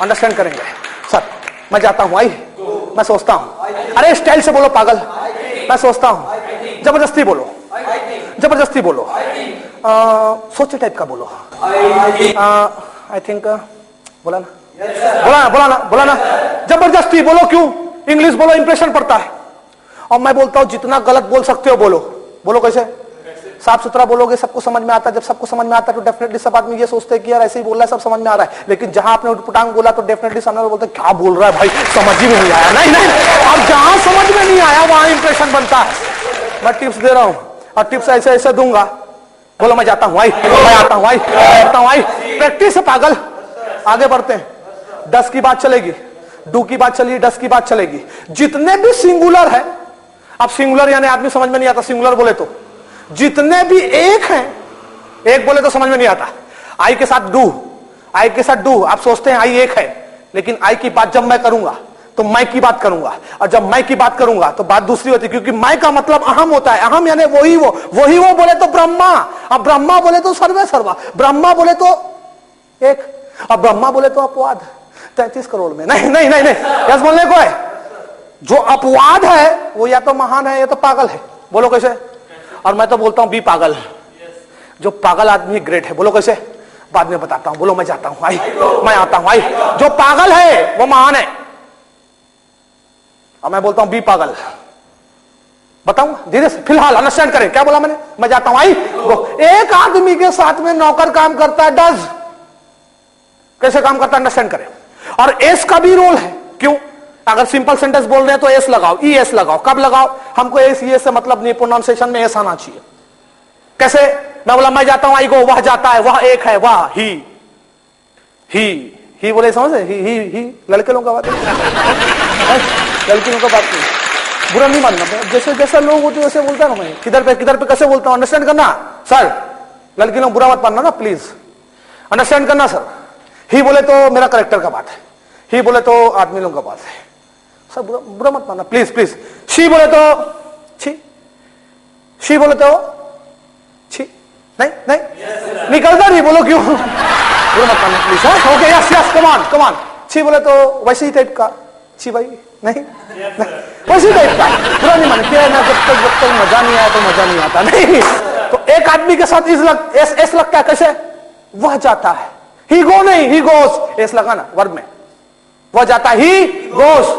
Understand करेंगे sir. मैं जाता हूं, आई, मैं सोचता हूं, अरे स्टाइल से बोलो पागल, मैं सोचता हूं, जबरदस्ती बोलो, जबरदस्ती बोलो, सोचे टाइप का बोलो, आई थिंक, बोला ना, बोला ना, बोला ना, बोला ना, जबरदस्ती बोलो। क्यों? इंग्लिश बोलो, इंप्रेशन पड़ता है। और मैं बोलता हूं जितना गलत बोल सकते हो बोलो। बोलो कैसे? साफ सुथरा बोलोगे सबको समझ में आता है। जब सबको समझ में आता है तो डेफिनेटली सब आदमी ये सोचते हैं कि यार ऐसे ही बोल रहा है, सब समझ में आ रहा है। लेकिन जहां आपने उटपटांग बोला तो डेफिनेटली सामने वाला बोलते हैं क्या बोल रहा है भाई, समझ ही में नहीं आया। नहीं नहीं, अब जहां समझ में नहीं आया वहां इंप्रेशन बनता है। मैं टिप्स दे रहा हूं और टिप्स ऐसे ऐसे दूंगा। बोलो मैं जाता हूं, आई, मैं आता हूं, आई, करता हूं, आई। प्रैक्टिस है पागल। आगे बढ़ते हैं। 10 की बात चलेगी, डू की बात चलेगी, 10 की बात चलेगी। जितने भी सिंगुलर है, अब सिंगुलर यानी आदमी समझ में नहीं आता सिंगुलर बोले तो, जितने भी एक हैं, एक बोले तो समझ में नहीं आता। आई के साथ डू, आई के साथ डू, आप सोचते हैं आई एक है, लेकिन आई की बात जब मैं करूंगा तो मैं की बात करूंगा, और जब मैं की बात करूंगा तो बात दूसरी होती है, क्योंकि मैं का मतलब अहम होता है। अहम यानी वही वो बोले तो ब्रह्मा, अब ब्रह्मा बोले तो सर्वे सर्वा, ब्रह्मा बोले तो एक, अब ब्रह्मा बोले तो अपवाद 33 करोड़ में। नहीं नहीं नहीं नहीं, यस बोलने को है। जो अपवाद है वो या तो महान है या तो पागल है। बोलो कैसे? और मैं तो बोलता हूं बी पागल। जो पागल आदमी ग्रेट है। बोलो कैसे? बाद में बताता हूं। बोलो मैं जाता हूं, आई, मैं आता हूं, आई। जो पागल है वो महान है, और मैं बोलता हूं बी पागल। बताऊं धीरे से, फिलहाल अंडरस्टैंड करें क्या बोला मैंने। मैं जाता हूं, आई। एक आदमी के साथ में नौकर काम करता है, डज कैसे काम करता है अंडरस्टैंड करें। और एस का भी रोल है। क्यों? अगर सिंपल सेंटेंस बोल रहे हैं तो एस लगाओ, ई एस लगाओ। कब लगाओ? हमको एस ई एस से मतलब नहीं, प्रोनाउंसिएशन में एस आना चाहिए। कैसे? मैं बोला मैं जाता हूं, आई गो, वह जाता है, वह एक है, वह ही बोले समझ, ही लड़के लोगों का बात है, लड़की लोगों का बात नहीं, बुरा नहीं मानना। जैसे जैसे लोग होते वैसे बोलता है ना मैं, किधर पे कैसे बोलता हूं अंडरस्टैंड करना सर। लड़की लोग बुरा मत मानना ना प्लीज, अंडरस्टैंड करना सर। ही बोले तो मेरा करेक्टर का बात है, ही बोले तो आदमी लोगों का बात है सर, बुरा मत मानना प्लीज प्लीज। शी बोले तो छी, शी बोले तो छी, नहीं नहीं निकलता नहीं, बोलो क्यों, बुरा मत मानना please. Okay yes yes, come on. छी बोले तो वैसे ही टाइप का, छी भाई नहीं, वैसे टाइप का, बुरा नहीं मानते ना। जब तक मजा नहीं आया तो मजा नहीं आता। नहीं तो एक आदमी के साथ एस लगता है। कैसे? वह जाता है, ही गो नहीं, ही गोस, एस लगाना वर्ब में, वह जाता है, ही गोस।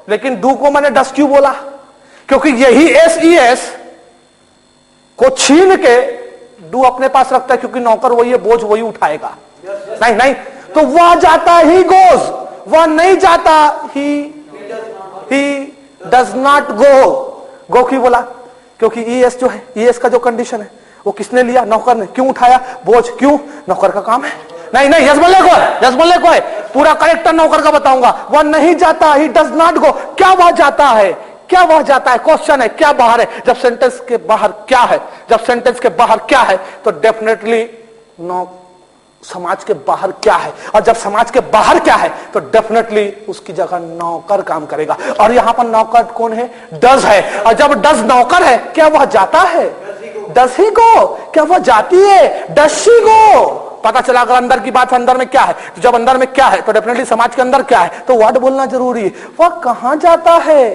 लेकिन डू को मैंने डस क्यों बोला? क्योंकि यही एस ई एस को छीन के डू अपने पास रखता है, क्योंकि नौकर वही है, बोझ वही उठाएगा। नहीं नहीं, तो वह जाता है, ही गोस, वह नहीं जाता, ही डज नॉट गो क्यों बोला? क्योंकि ई एस जो है, ई एस का जो कंडीशन है वो किसने लिया? नौकर ने। क्यों उठाया? बोझ। क्यों? नौकर का काम है। नहीं नहीं, यस बोलने को है, पूरा करेक्टर नौकर का बताऊंगा। वह नहीं जाता, ही डज नॉट गो। क्या वह जाता है? क्या वह जाता है? क्वेश्चन है, क्या बाहर है? जब सेंटेंस के बाहर क्या है, जब सेंटेंस के बाहर क्या है तो डेफिनेटली समाज के बाहर क्या है, और जब समाज के बाहर क्या है तो डेफिनेटली उसकी जगह नौकर काम करेगा। और यहां पर नौकर कौन है? डज है। और जब डज नौकर है, क्या वह जाता है? डज ही गो। क्या वह जाती है? Does she go. पता चला अगर अंदर की बात है, अंदर में क्या है, तो जब अंदर में क्या है तो डेफिनेटली समाज के अंदर क्या है, तो वर्ड बोलना जरूरी है। वह कहां जाता है?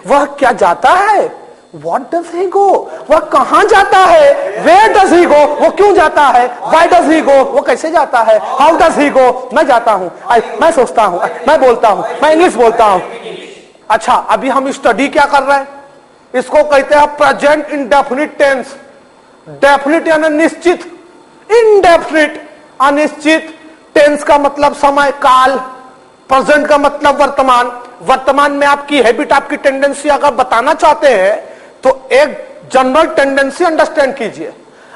वह क्या जाता है? What does he go? वह कहां जाता है? Where does he go? वो क्यों जाता है? Why does he go? वो कैसे जाता है? How does he go? मैं जाता हूं, मैं सोचता हूं, मैं बोलता हूं, मैं इंग्लिश बोलता हूं। अच्छा, अभी हम स्टडी क्या कर रहे हैं? इसको कहते हैं प्रेजेंट इंडेफिनिट टेंस। डेफिनिट यानी निश्चित, इनडेफिनिट अनिश्चित। टेंस का मतलब समय काल, प्रेजेंट का मतलब वर्तमान। वर्तमान में आपकी हैबिट, आपकी टेंडेंसी अगर बताना चाहते हैं तो एक जनरल टेंडेंसी अंडरस्टैंड कीजिए।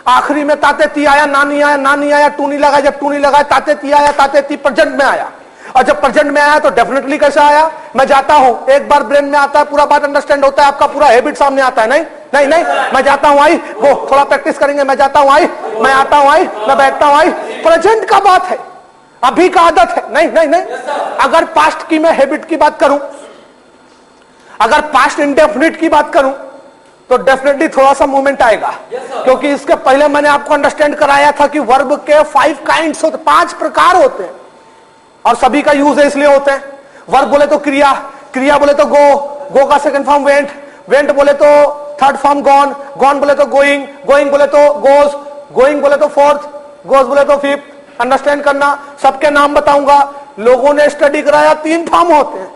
आखिरी में ताते ती आया, ना नहीं आया, ना नहीं आया, टू नहीं लगा, जब टू नहीं लगा ताते ती आया, ताते ती प्रेजेंट में आया। और जब प्रेजेंट में आया तो डेफिनेटली कैसे आया? मैं जाता हूं, एक बार ब्रेन में आता है, पूरा बात अंडरस्टैंड होता है, आपका पूरा हैबिट सामने आता है। नहीं नहीं नहीं, मैं जाता हूं, आई वो थोड़ा प्रैक्टिस करेंगे। मैं जाता हूं, आई, मैं आता हूं, आई, मैं बैठता हूं, आई। प्रेजेंट का बात है, अभी का आदत है। नहीं नहीं नहीं, अगर पास्ट की मैं हैबिट की बात करूं, अगर पास्ट इंडेफिनिट की बात करूं तो डेफिनेटली थोड़ा सा मूवमेंट आएगा। क्योंकि इसके पहले मैंने आपको अंडरस्टैंड कराया था कि वर्ब के 5 काइंड्स होते, 5 प्रकार होते हैं। और सभी का यूज है इसलिए होते हैं। वर्ब बोले तो क्रिया, क्रिया बोले तो गो, गो का सेकंड फॉर्म वेंट, वेंट बोले तो थर्ड फॉर्म गॉन, गॉन बोले तो गोइंग, गोइंग बोले तो गोज, गोइंग बोले तो फोर्थ, गोज बोले तो फिफ्थ। अंडरस्टैंड करना। सबके नाम बताऊंगा। लोगों ने स्टडी कराया 3 फॉर्म होते हैं।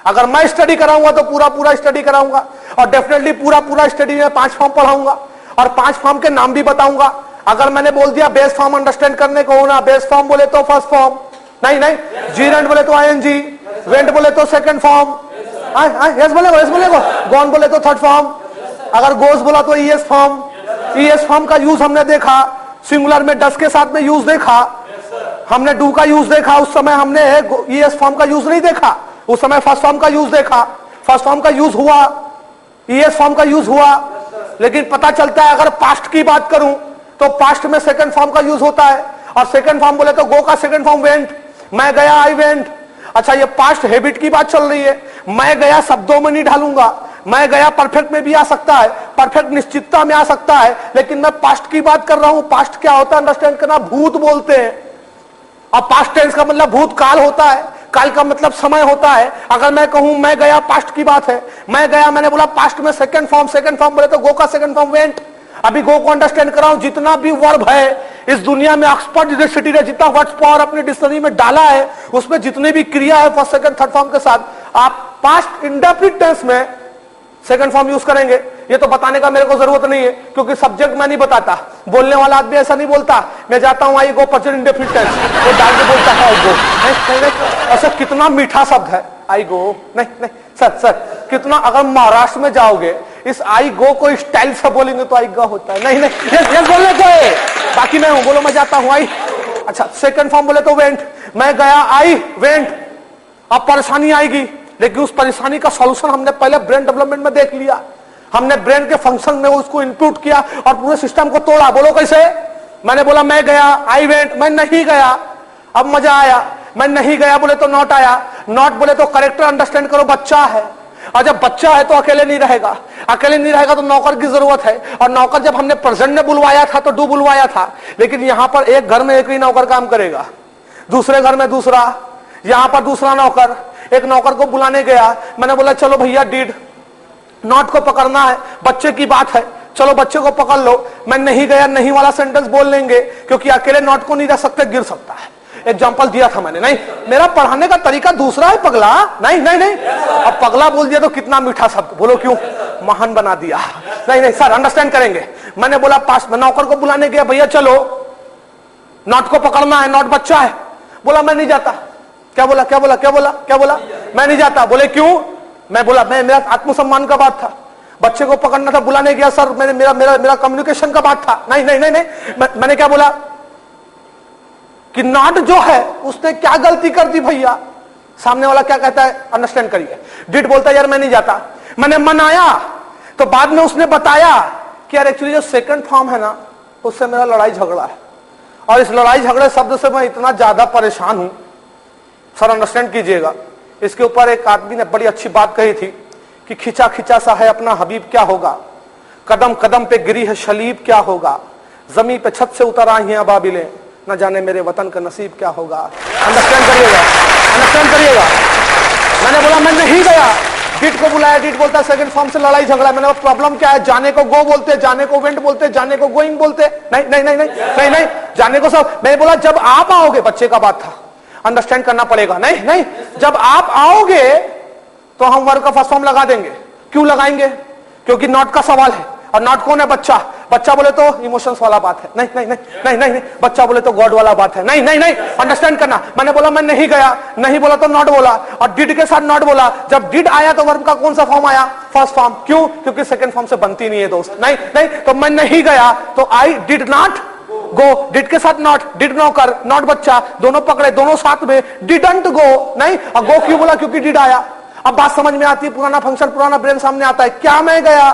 अगर मैं स्टडी कराऊंगा तो पूरा पूरा स्टडी कराऊंगा, और डेफिनेटली पूरा पूरा स्टडी में 5 फॉर्म पढ़ाऊंगा और 5 फॉर्म के नाम भी बताऊंगा। अगर मैंने बोल दिया बेस फॉर्म अंडरस्टैंड करने को ना, बेस फॉर्म बोले तो फर्स्ट फॉर्म, नहीं नहीं, जीरेंट बोले तो आईएनजी, वेंट बोले तो सेकंड फॉर्म, यस बोलेगा, यस बोलेगा, गॉन बोले तो थर्ड फॉर्म, अगर गोज बोला तो ईएस फॉर्म। ईएस फॉर्म का यूज हमने देखा, सिंगुलर में डस के साथ में यूज देखा, हमने डू का यूज देखा। उस समय हमने ईएस फॉर्म का यूज नहीं देखा, उस समय फर्स्ट फॉर्म का यूज देखा। फर्स्ट फॉर्म का यूज हुआ, ईएस फॉर्म का यूज हुआ। लेकिन पता चलता है अगर पास्ट की बात करूं तो पास्ट में सेकंड फॉर्म का यूज होता है, और सेकंड फॉर्म बोले तो गो का सेकंड फॉर्म वेंट, मैं गया आई वेंट। अच्छा, ये पास्ट हैबिट की बात चल रही है, मैं गया शब्दों में नहीं ढालूंगा, मैं गया परफेक्ट में भी आ सकता है, परफेक्ट निश्चितता में आ सकता है, लेकिन मैं पास्ट की बात कर रहा हूं। पास्ट क्या होता है अंडरस्टैंड करना, भूत बोलते हैं। अब पास्ट टेंस का मतलब भूतकाल होता है, काल का मतलब समय होता है। अगर मैं कहूं मैं गया, पास्ट की बात है, मैं गया, मैंने बोला पास्ट में सेकंड फॉर्म, सेकंड फॉर्म बोले तो गो का सेकंड फॉर्म वेंट। अभी गो को अंडरस्टैंड कराऊं, जितना भी वर्ब है इस दुनिया में, ऑक्सफोर्ड यूनिवर्सिटी ने जितना वर्ड्स पावर अपनी डिक्शनरी में डाला है, उसमें जितने भी क्रिया है फर्स्ट सेकंड थर्ड फॉर्म के साथ, आप पास्ट इंडेफिनिट टेंस में सेकंड फॉर्म यूज करेंगे। ये तो बताने का मेरे को जरूरत नहीं है, क्योंकि सब्जेक्ट मैं नहीं बताता। बोलने वाला आदमी ऐसा नहीं बोलता, मैं जाता हूं आई गो प्रेजेंट इंडेफिनिट टेंस, वो डाल के बोलता है आई गो। नहीं, ऐसा कितना मीठा शब्द है आई गो। नहीं नहीं सर, सर कितना, अगर महाराष्ट्र में जाओगे इस आई गो को स्टाइल से बोलेंगे तो आई गो होता है। नहीं नहीं, ये बोलने को है, बाकी मैं हूं, बोलो मैं जाता हूं आई। अच्छा, सेकंड फॉर्म बोले तो वेंट, मैं गया आई वेंट। अब परेशानी आएगी, लेकिन उस परेशानी का सॉल्यूशन हमने पहले ब्रेन डेवलपमेंट में देख लिया। हमने ब्रेन के फंक्शन में उसको इनपुट किया और पूरे सिस्टम को तोड़ा। बोलो कैसे? मैंने बोला मैं गया आई वेंट, मैं नहीं गया, अब मजा आया। मैं नहीं गया बोले तो नॉट आया, नॉट बोले तो करेक्टर अंडरस्टैंड करो बच्चा है, और जब बच्चा है तो अकेले नहीं रहेगा, अकेले नहीं रहेगा तो नौकर की जरूरत है। और नौकर जब हमने प्रेजेंट में बुलवाया था तो डू बुलवाया था, लेकिन यहां पर एक घर में एक ही नौकर काम करेगा, दूसरे घर में दूसरा, यहां पर दूसरा नौकर। एक नौकर को बुलाने गया, मैंने बोला चलो भैया डिड, नॉट को पकड़ना है, बच्चे की बात है, चलो बच्चे को पकड़ लो। मैं नहीं गया नहीं वाला सेंटेंस बोल लेंगे, क्योंकि अकेले नॉट को नहीं रख सकते, गिर सकता है। एग्जाम्पल दिया था मैंने। नहीं, मेरा पढ़ाने का तरीका दूसरा है पगला। नहीं नहीं नहीं, अब पगला बोल दिया तो कितना मीठा शब्द, बोलो क्यों, महान बना दिया। नहीं नहीं सर, अंडरस्टैंड करेंगे। मैंने बोला पास में नौकर को बुलाने गया, भैया चलो नॉट को पकड़ना है, नॉट बच्चा है। बोला मैं नहीं जाता। क्या बोला क्या बोला क्या बोला क्या बोला? मैं नहीं जाता। बोले क्यों? मैं बोला मैं, मेरा आत्मसम्मान का बात था, बच्चे को पकड़ना था, बुलाने गया सर, मैंने मेरा मेरा मेरा कम्युनिकेशन का बात था। नहीं नहीं नहीं नहीं, मैंने क्या बोला कि नॉट जो है उसने क्या गलती कर दी भैया? सामने वाला क्या कहता है अंडरस्टैंड करिए। डिड बोलता है यार मैं नहीं जाता। मैंने मनाया तो बाद में उसने बताया कि यार एक्चुअली जो सेकंड फॉर्म है ना, उससे मेरा लड़ाई झगड़ा है, और इस लड़ाई झगड़े शब्द से मैं इतना ज्यादा परेशान हूं सर, अंडरस्टैंड कीजिएगा। इसके ऊपर एक आदमी ने बड़ी अच्छी बात कही थी कि खिंचा खिंचा सा है अपना हबीब क्या होगा, कदम कदम पे गिरी है शलीब क्या होगा, जमीन पे छत से उतर आई हैं अबाबिलें, न जाने मेरे वतन का नसीब क्या होगा। अंडरस्टैंड करिएगा, अंडरस्टैंड करिएगा। मैंने बोला मैं नहीं गया, डिड को बुलाया, डिड बोलता है सेकंड फॉर्म से लड़ाई झगड़ा। मैंने बोला प्रॉब्लम क्या है? जाने को गो बोलते, जाने को वेंट बोलते, जाने को गोइंग बोलते। नहीं नहीं नहीं नहीं नहीं नहीं, जाने को सब। मैंने बोला जब आप आओगे, बच्चे का बात था, अंडरस्टैंड करना पड़ेगा। नहीं नहीं, जब आप आओगे तो हम वर्ब का फर्स्ट फॉर्म लगा देंगे। क्यों लगाएंगे? क्योंकि नॉट का सवाल है, और नॉट कौन है? बच्चा। बच्चा बोले तो इमोशंस वाला बात है। नहीं नहीं नहीं नहीं नहीं, नहीं। बच्चा बोले तो गॉड वाला बात है। नहीं नहीं नहीं, अंडरस्टैंड करना। मैंने बोला मैं नहीं गया, नहीं बोला तो नॉट बोला, और डिड के साथ नॉट बोला। जब डिड आया तो वर्ब का कौन सा फॉर्म आया? First form. क्यों? क्योंकि सेकंड फॉर्म से बनती नहीं है दोस्त। नहीं नहीं, तो मैं नहीं गया तो I did not go, did के साथ नॉट, डिड नौकर, नॉट बच्चा, दोनों पकड़े, दोनों साथ में, डिडंट गो। नहीं, और गो क्यों बोला? क्योंकि डिड आया। अब बात समझ में आती है, पुराना फंक्शन, पुराना ब्रेन सामने आता है। क्या मैं गया,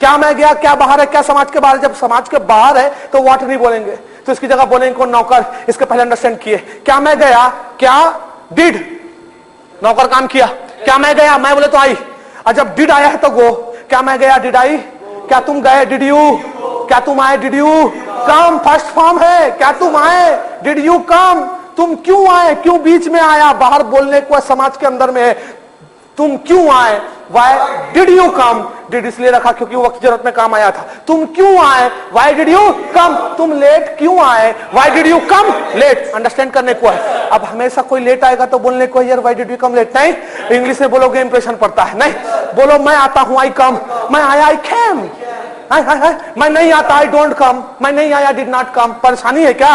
क्या मैं गया, क्या बाहर है, क्या समाज के बाहर है? जब समाज के बाहर है तो व्हाट नहीं बोलेंगे, तो इसकी जगह बोलेंगे कौन? नौकर। इसके पहले अंडरस्टैंड किए। क्या मैं गया, क्या डिड, नौकर काम किया। क्या मैं गया, मैं बोले तो आई, और जब डिड आया है तो गो। क्या मैं गया, डिड आई। क्या तुम गए, डिड यू। क्या तुम आए, did you come, first form है। क्या तुम आए, डिड यू कम। तुम क्यों आए, क्यों बीच में आया, बाहर बोलने को समाज के अंदर में है, तुम क्यों आए, why did you come, did इसलिए रखा क्योंकि वक्त जरूरत में काम आया था, तुम क्यों आए, वाई डिड यू कम, तुम लेट क्यों आए, why did you come late, understand करने को है। अब हमेशा कोई लेट आएगा तो बोलने को यार why did you come late, नहीं, इंग्लिश में बोलोगे इंप्रेशन पड़ता है, नहीं, बोलो मैं आता हूं आई कम, मैं आया आई कैम, मैं नहीं आता आई डोंट कम, मैं नहीं आया डिड नॉट कम। परेशानी है क्या,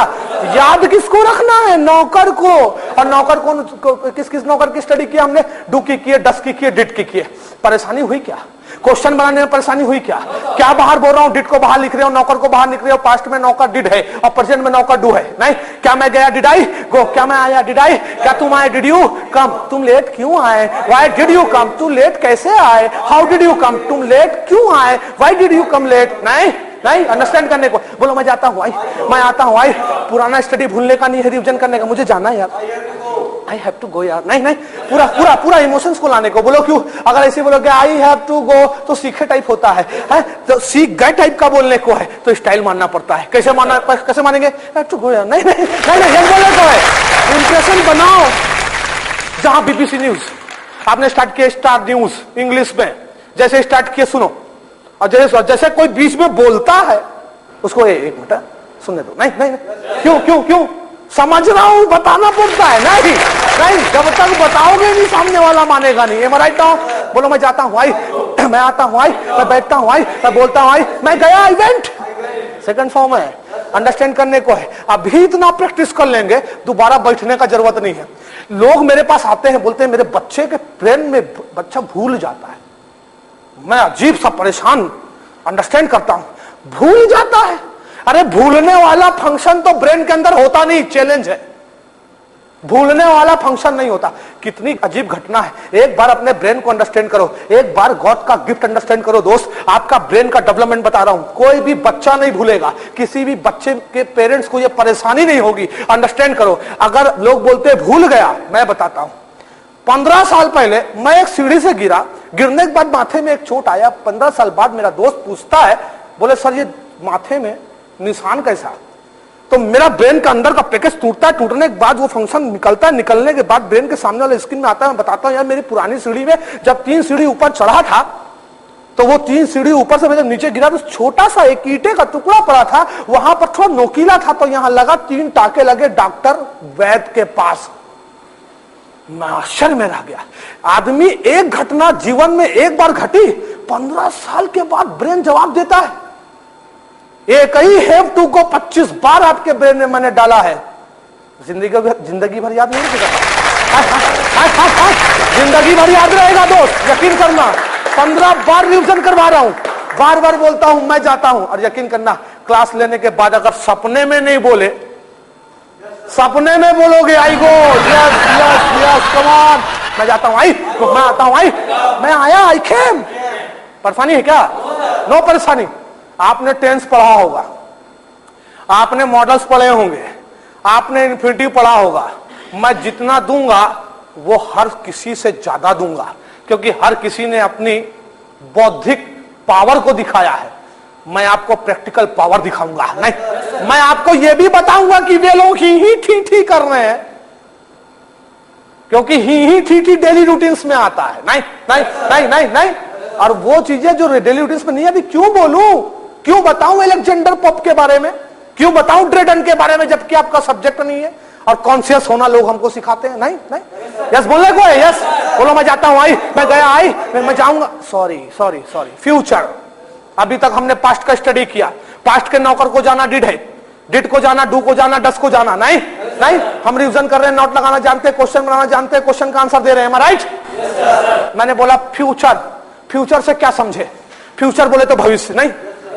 याद किसको रखना है, नौकर को, और नौकर को किस किस नौकर की स्टडी किया हमने, डू की किए, डस की किए, डिड की किए। परेशानी हुई क्या, क्वेश्चन बनाने में परेशानी हुई क्या, क्या बाहर बोल रहा हूं, डिड को बाहर लिख रहे हो, नौकर को बाहर लिख रहे हो, पास्ट में नौकर डिड है और प्रेजेंट में नौकर डू है, नहीं, क्या मैं गया डिड आई गो, क्या मैं आया डिड आई, क्या तुम आए डिड यू कम, तुम लेट क्यों आए, व्हाई डिड यू कम, तुम लेट कैसे आए, हाउ डिड यू कम, तुम लेट क्यों आए, why did you come late, नहीं नहीं, अंडरस्टैंड करने को, बोलो मैं जाता हूं आई, मैं आता हूं आई, पुराना स्टडी भूलने का नहीं है, रिविजन करने का, मुझे जाना है यार, आई हैव टू गो यार, नहीं नहीं, पूरा पूरा पूरा इमोशंस को लाने को, बोलो क्यों, अगर ऐसे बोलोगे आई हैव टू गो तो सीखे टाइप होता है, तो सीख गए टाइप का बोलने को है तो स्टाइल मानना पड़ता है, कैसे मानना, कैसे मानेंगे, हैव टू गो यार, नहीं नहीं नहीं, ये बोलने को है, इंप्रेशन बनाओ। जहां बीबीसी न्यूज आपने स्टार्ट किया, स्टार न्यूज इंग्लिश में जैसे स्टार्ट किए सुनो, और जैसे कोई बीच में बोलता है उसको एक मिनट सुनने दो, नहीं नहीं, क्यों क्यों क्यों, समझ रहा हूं, बताना पड़ता है, नहीं नहीं, जब तक बताओगे नहीं सामने वाला मानेगा नहीं, एम आई राइट नाउ, बोलो मैं जाता हूं आई, मैं आता हूं आई, मैं बैठता हूं आई, मैं बोलता हूं आई, मैं गया इवेंट, सेकंड फॉर्म है, अंडरस्टैंड करने को है। अभी इतना प्रैक्टिस कर लेंगे दोबारा बैठने का जरूरत नहीं है। लोग मेरे पास आते हैं, बोलते हैं मेरे बच्चे के ब्रेन में बच्चा भूल जाता है, मैं अजीब सा परेशान, अंडरस्टैंड करता हूं, भूल जाता है, अरे भूलने वाला फंक्शन तो ब्रेन के अंदर होता नहीं, चैलेंज है, भूलने वाला फंक्शन नहीं होता। कितनी अजीब घटना है, एक बार अपने ब्रेन को अंडरस्टैंड करो, एक बार गॉड का गिफ्ट अंडरस्टैंड करो दोस्त, आपका ब्रेन का डेवलपमेंट बता रहा हूं, कोई भी बच्चा नहीं भूलेगा, किसी भी बच्चे के पेरेंट्स को यह परेशानी नहीं होगी, अंडरस्टैंड करो। अगर लोग बोलते भूल गया, मैं बताता हूं, 15 साल पहले मैं एक सीढ़ी से गिरा, गिरने के बाद माथे में एक चोट आया, 15 साल बाद मेरा दोस्त पूछता है, बोले सर ये माथे में निशान कैसा, तो मेरा ब्रेन का अंदर का पैकेज टूटता है, टूटने के बाद वो फंक्शन निकलता है, निकलने के बाद ब्रेन के सामने वाले स्क्रीन में आता है, मैं बताता हूं यार मेरी पुरानी सीढ़ी में जब 3 सीढ़ी ऊपर चढ़ा था, तो वो 3 सीढ़ी ऊपर से जब नीचे गिरा तो छोटा सा एक ईंटे का टुकड़ा पड़ा था, वहां पर थोड़ा नोकीला था, तो यहां लगा 3 टाके लगे डॉक्टर वैद्य के पास। मैं आश्चर्य में रह गया, आदमी एक घटना जीवन में एक बार घटी, 15 साल के बाद ब्रेन जवाब देता है। एक ही हैव टू को 25 बार आपके ब्रेन में मैंने डाला है, जिंदगी भर याद नहीं रहेगा, जिंदगी भर याद रहेगा दोस्त, यकीन करना। 15 बार रिवीजन करवा रहा हूं, बार बार बोलता हूं मैं जाता हूं, और यकीन करना क्लास लेने के बाद अगर सपने में नहीं बोले, सपने में बोलोगे I go, yes yes yes come on, मैं जाता हूं आई, मैं आता हूं आई, मैं आया आई कैम। परेशानी है क्या, नो परेशानी। आपने टेंस पढ़ा होगा, आपने मॉडल्स पढ़े होंगे, आपने इन्फिनिटिव पढ़ा होगा, मैं जितना दूंगा वो हर किसी से ज्यादा दूंगा, क्योंकि हर किसी ने अपनी बौद्धिक पावर को दिखाया है, मैं आपको प्रैक्टिकल पावर दिखाऊंगा। नहीं, मैं आपको यह भी बताऊंगा कि वे लोग ही ठीक कर रहे हैं, क्योंकि ही ठीक डेली रूटीन्स में आता है। नहीं नहीं नहीं नहीं नहीं, और वो चीजें जो डेली रूटीन्स में नहीं आती, क्यों बोलूं, क्यों बताऊं एलेक्जेंडर पोप के बारे में, क्यों बताऊं ड्रेडन के बारे में, जबकि आपका सब्जेक्ट नहीं है, और कॉन्शियस होना लोग हमको सिखाते हैं। नहीं नहीं, यस बोलने को है, यस बोलो मैं जाता हूं आई, मैं गया आई, मैं जाऊंगा, सॉरी सॉरी सॉरी, फ्यूचर। अभी तक हमने पास्ट का स्टडी किया, पास्ट के नौकर को जाना डिड है, डिड को जाना डू को जाना डस को जाना, नहीं नहीं, हम रिवीजन कर रहे हैं, नोट लगाना जानते हैं, क्वेश्चन बनाना जानते हैं, क्वेश्चन का आंसर दे रहे हैं, राइट। मैंने बोला फ्यूचर, फ्यूचर से क्या समझे, फ्यूचर बोले तो भविष्य, नहीं,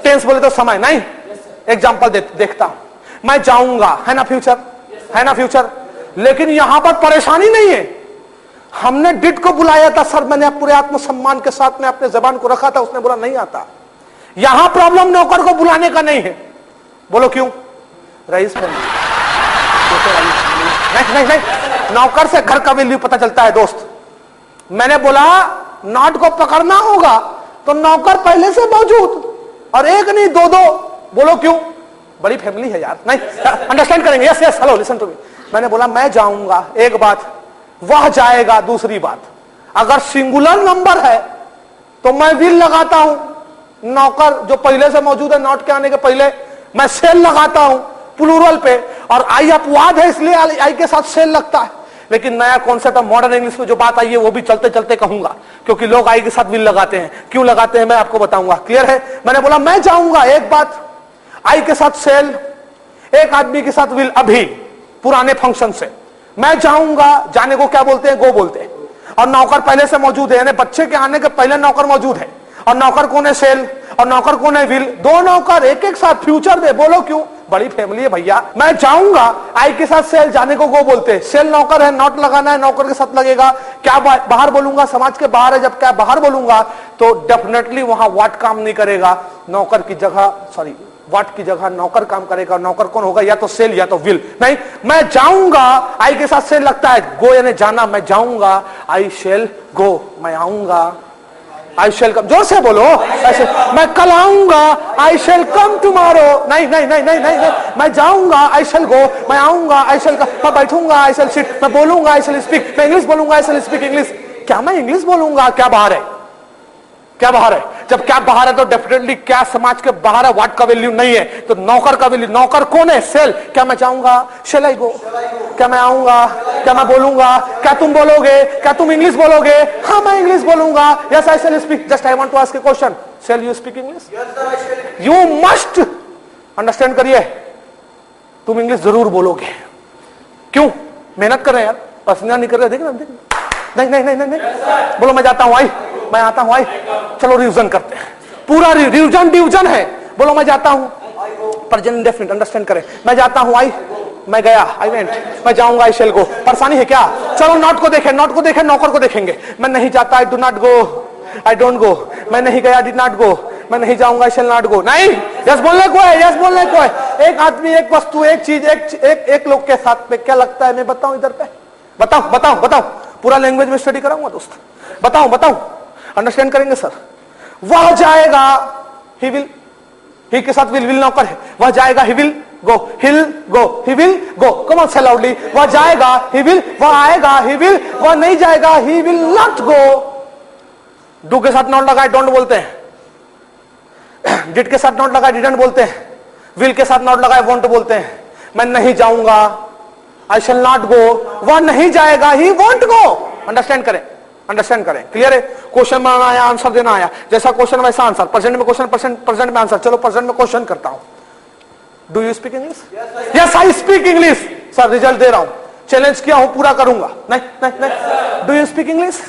टेंस बोले तो समय, नहीं। एग्जांपल देखता हूं, मैं जाऊंगा, है ना फ्यूचर, है ना फ्यूचर, लेकिन यहां पर परेशानी नहीं है, हमने डिड को बुलाया था, सर मैंने पूरे आत्मसम्मान के साथ में अपने जबान को रखा था, उसने बोला नहीं आता। यहां प्रॉब्लम नौकर को बुलाने का नहीं है, बोलो क्यों, रईस नहीं नहीं नहीं, नौकर से घर का वैल्यू पता चलता है दोस्त। मैंने बोला नॉट को पकड़ना होगा, तो नौकर पहले से मौजूद, और एक नहीं दो, बोलो क्यों, बड़ी फैमिली है यार, नहीं अंडरस्टैंड करेंगे। Yes yes, hello listen to me. मैंने बोला मैं जाऊंगा एक बात, वह जाएगा दूसरी बात। अगर सिंगुलर नंबर है तो मैं विल लगाता हूं, नौकर जो पहले से मौजूद है, नॉट के आने के पहले मैं सेल लगाता हूं प्लूरल पे, और आई अपवाद है इसलिए आई के साथ सेल लगता है। लेकिन नया कॉन्सेप्ट ऑफ मॉडर्न इंग्लिश में जो बात आई है वो भी चलते चलते कहूंगा, क्योंकि लोग आई के साथ विल लगाते हैं। क्यों लगाते हैं मैं आपको बताऊंगा, क्लियर है। मैंने बोला मैं जाऊंगा एक बात, आई के साथ सेल, एक आदमी के साथ विल, अभी पुराने फंक्शन से मैं जाऊंगा, जाने को क्या बोलते हैं, गो बोलते हैं। और नौकर पहले से मौजूद है, यानी बच्चे के आने के पहले नौकर मौजूद है, और नौकर कौन है, सेल, और नौकर कौन है, विल। दो नौकर एक एक साथ फ्यूचर में, बोलो क्यों, बड़ी फैमिली है भैया। मैं जाऊंगा, आई के साथ सेल, जाने को गो बोलते हैं। सेल नौकर है, नॉट लगाना है, नौकर के साथ लगेगा। क्या बाहर बोलूंगा, समाज के बाहर है, जब क्या बाहर बोलूंगा तो डेफिनेटली वहां व्हाट काम नहीं करेगा, नौकर की जगह, सॉरी व्हाट की जगह नौकर काम करेगा। नौकर कौन होगा, या तो सेल या तो विल। नहीं, मैं जाऊंगा, आई के साथ सेल लगता है, गो यानी जाना, मैं जाऊंगा, आई शेल गो, मैं आऊंगा, आई शेल कम, जोर से बोलो ऐसे, मैं कल आऊंगा, आई शेल कम टुमारो। नहीं नहीं नहीं नहीं नहीं, मैं जाऊंगा, आई शेल गो, मैं आऊंगा, आई शेल कम, मैं बैठूंगा, आई शेल सिट, मैं बोलूंगा, आई शेल स्पीक, मैं इंग्लिश बोलूंगा, आई शेल स्पीक इंग्लिश। क्या मैं इंग्लिश बोलूंगा, क्या बाहर है, क्या बाहर है। जब क्या बाहर है तो डेफिनेटली क्या समाज के बाहर है, व्हाट का वैल्यू नहीं है, तो नौकर का वैल्यू। नौकर कौन है, सेल। क्या मैं जाऊंगा, शेल आई गो, क्या मैं आऊंगा, क्या मैं बोलूंगा, क्या तुम बोलोगे, क्या तुम इंग्लिश बोलोगे, हाँ मैं इंग्लिश बोलूंगा, yes I shall speak. Just I want to ask a question, shall you speak English, you must understand करिए, तुम इंग्लिश जरूर बोलोगे। क्यों, मेहनत कर रहे हैं यार, पसीना नहीं कर रहे, देखना देखना। नहीं नहीं नहीं नहीं, बोलो मैं जाता हूं, आई मैं आता हूं, आई चलो रिवीजन करते हैं, पूरा रिवीजन डिवीजन है। बोलो मैं जाता हूं, प्रेजेंट इंडेफिनिट अंडरस्टैंड करें, मैं जाता हूं, आई मैं गया, आई वेंट, मैं जाऊंगा, आई शेल गो। परेशानी है क्या, चलो नॉट को देखें, नॉट को देखें, नौकर को देखेंगे। मैं नहीं जाता, I do not go, I don't go, मैं नहीं गया, डिड नॉट गो, मैं नहीं जाऊंगा, आई शेल नॉट गो। नहीं, यस बोलने को है, यस बोलने को है। एक आदमी, एक वस्तु, एक चीज, एक लोग के साथ में क्या लगता है, मैं बताऊं इधर पे, बताओ बताओ बताओ, पूरा लैंग्वेज में स्टडी कराऊंगा दोस्त, बताओ बताओ, अंडरस्टैंड करेंगे सर। वह जाएगा, ही विल, ही के साथ विल, विल नौकर है, वह जाएगा, he will go, hill go, he will go, come on से लाउडली, वह जाएगा, ही विल, वह आएगा, ही विल, वह नहीं जाएगा, he will not go. Do के साथ नॉट लगाए, डोंट बोलते हैं। डिड के साथ नॉट लगाए, डिडंट बोलते हैं। विल के साथ नॉट लगाए, वोंट बोलते हैं। मैं नहीं जाऊंगा, आई शैल नॉट गो, वह नहीं जाएगा, ही वोंट गो। अंडरस्टैंड करें, अंडरस्टैंड करें, क्लियर है। क्वेश्चन बनाना आया, आंसर देना आया, जैसा क्वेश्चन वैसा आंसर। प्रेजेंट में क्वेश्चन, प्रेजेंट में आंसर। चलो प्रेजेंट में क्वेश्चन करता हूं, do you speak English, yes I speak English. Sir result दे रहा हूं, चैलेंज किया हूं, पूरा करूंगा। नहीं नहीं नहीं, डू यू स्पीक इंग्लिश,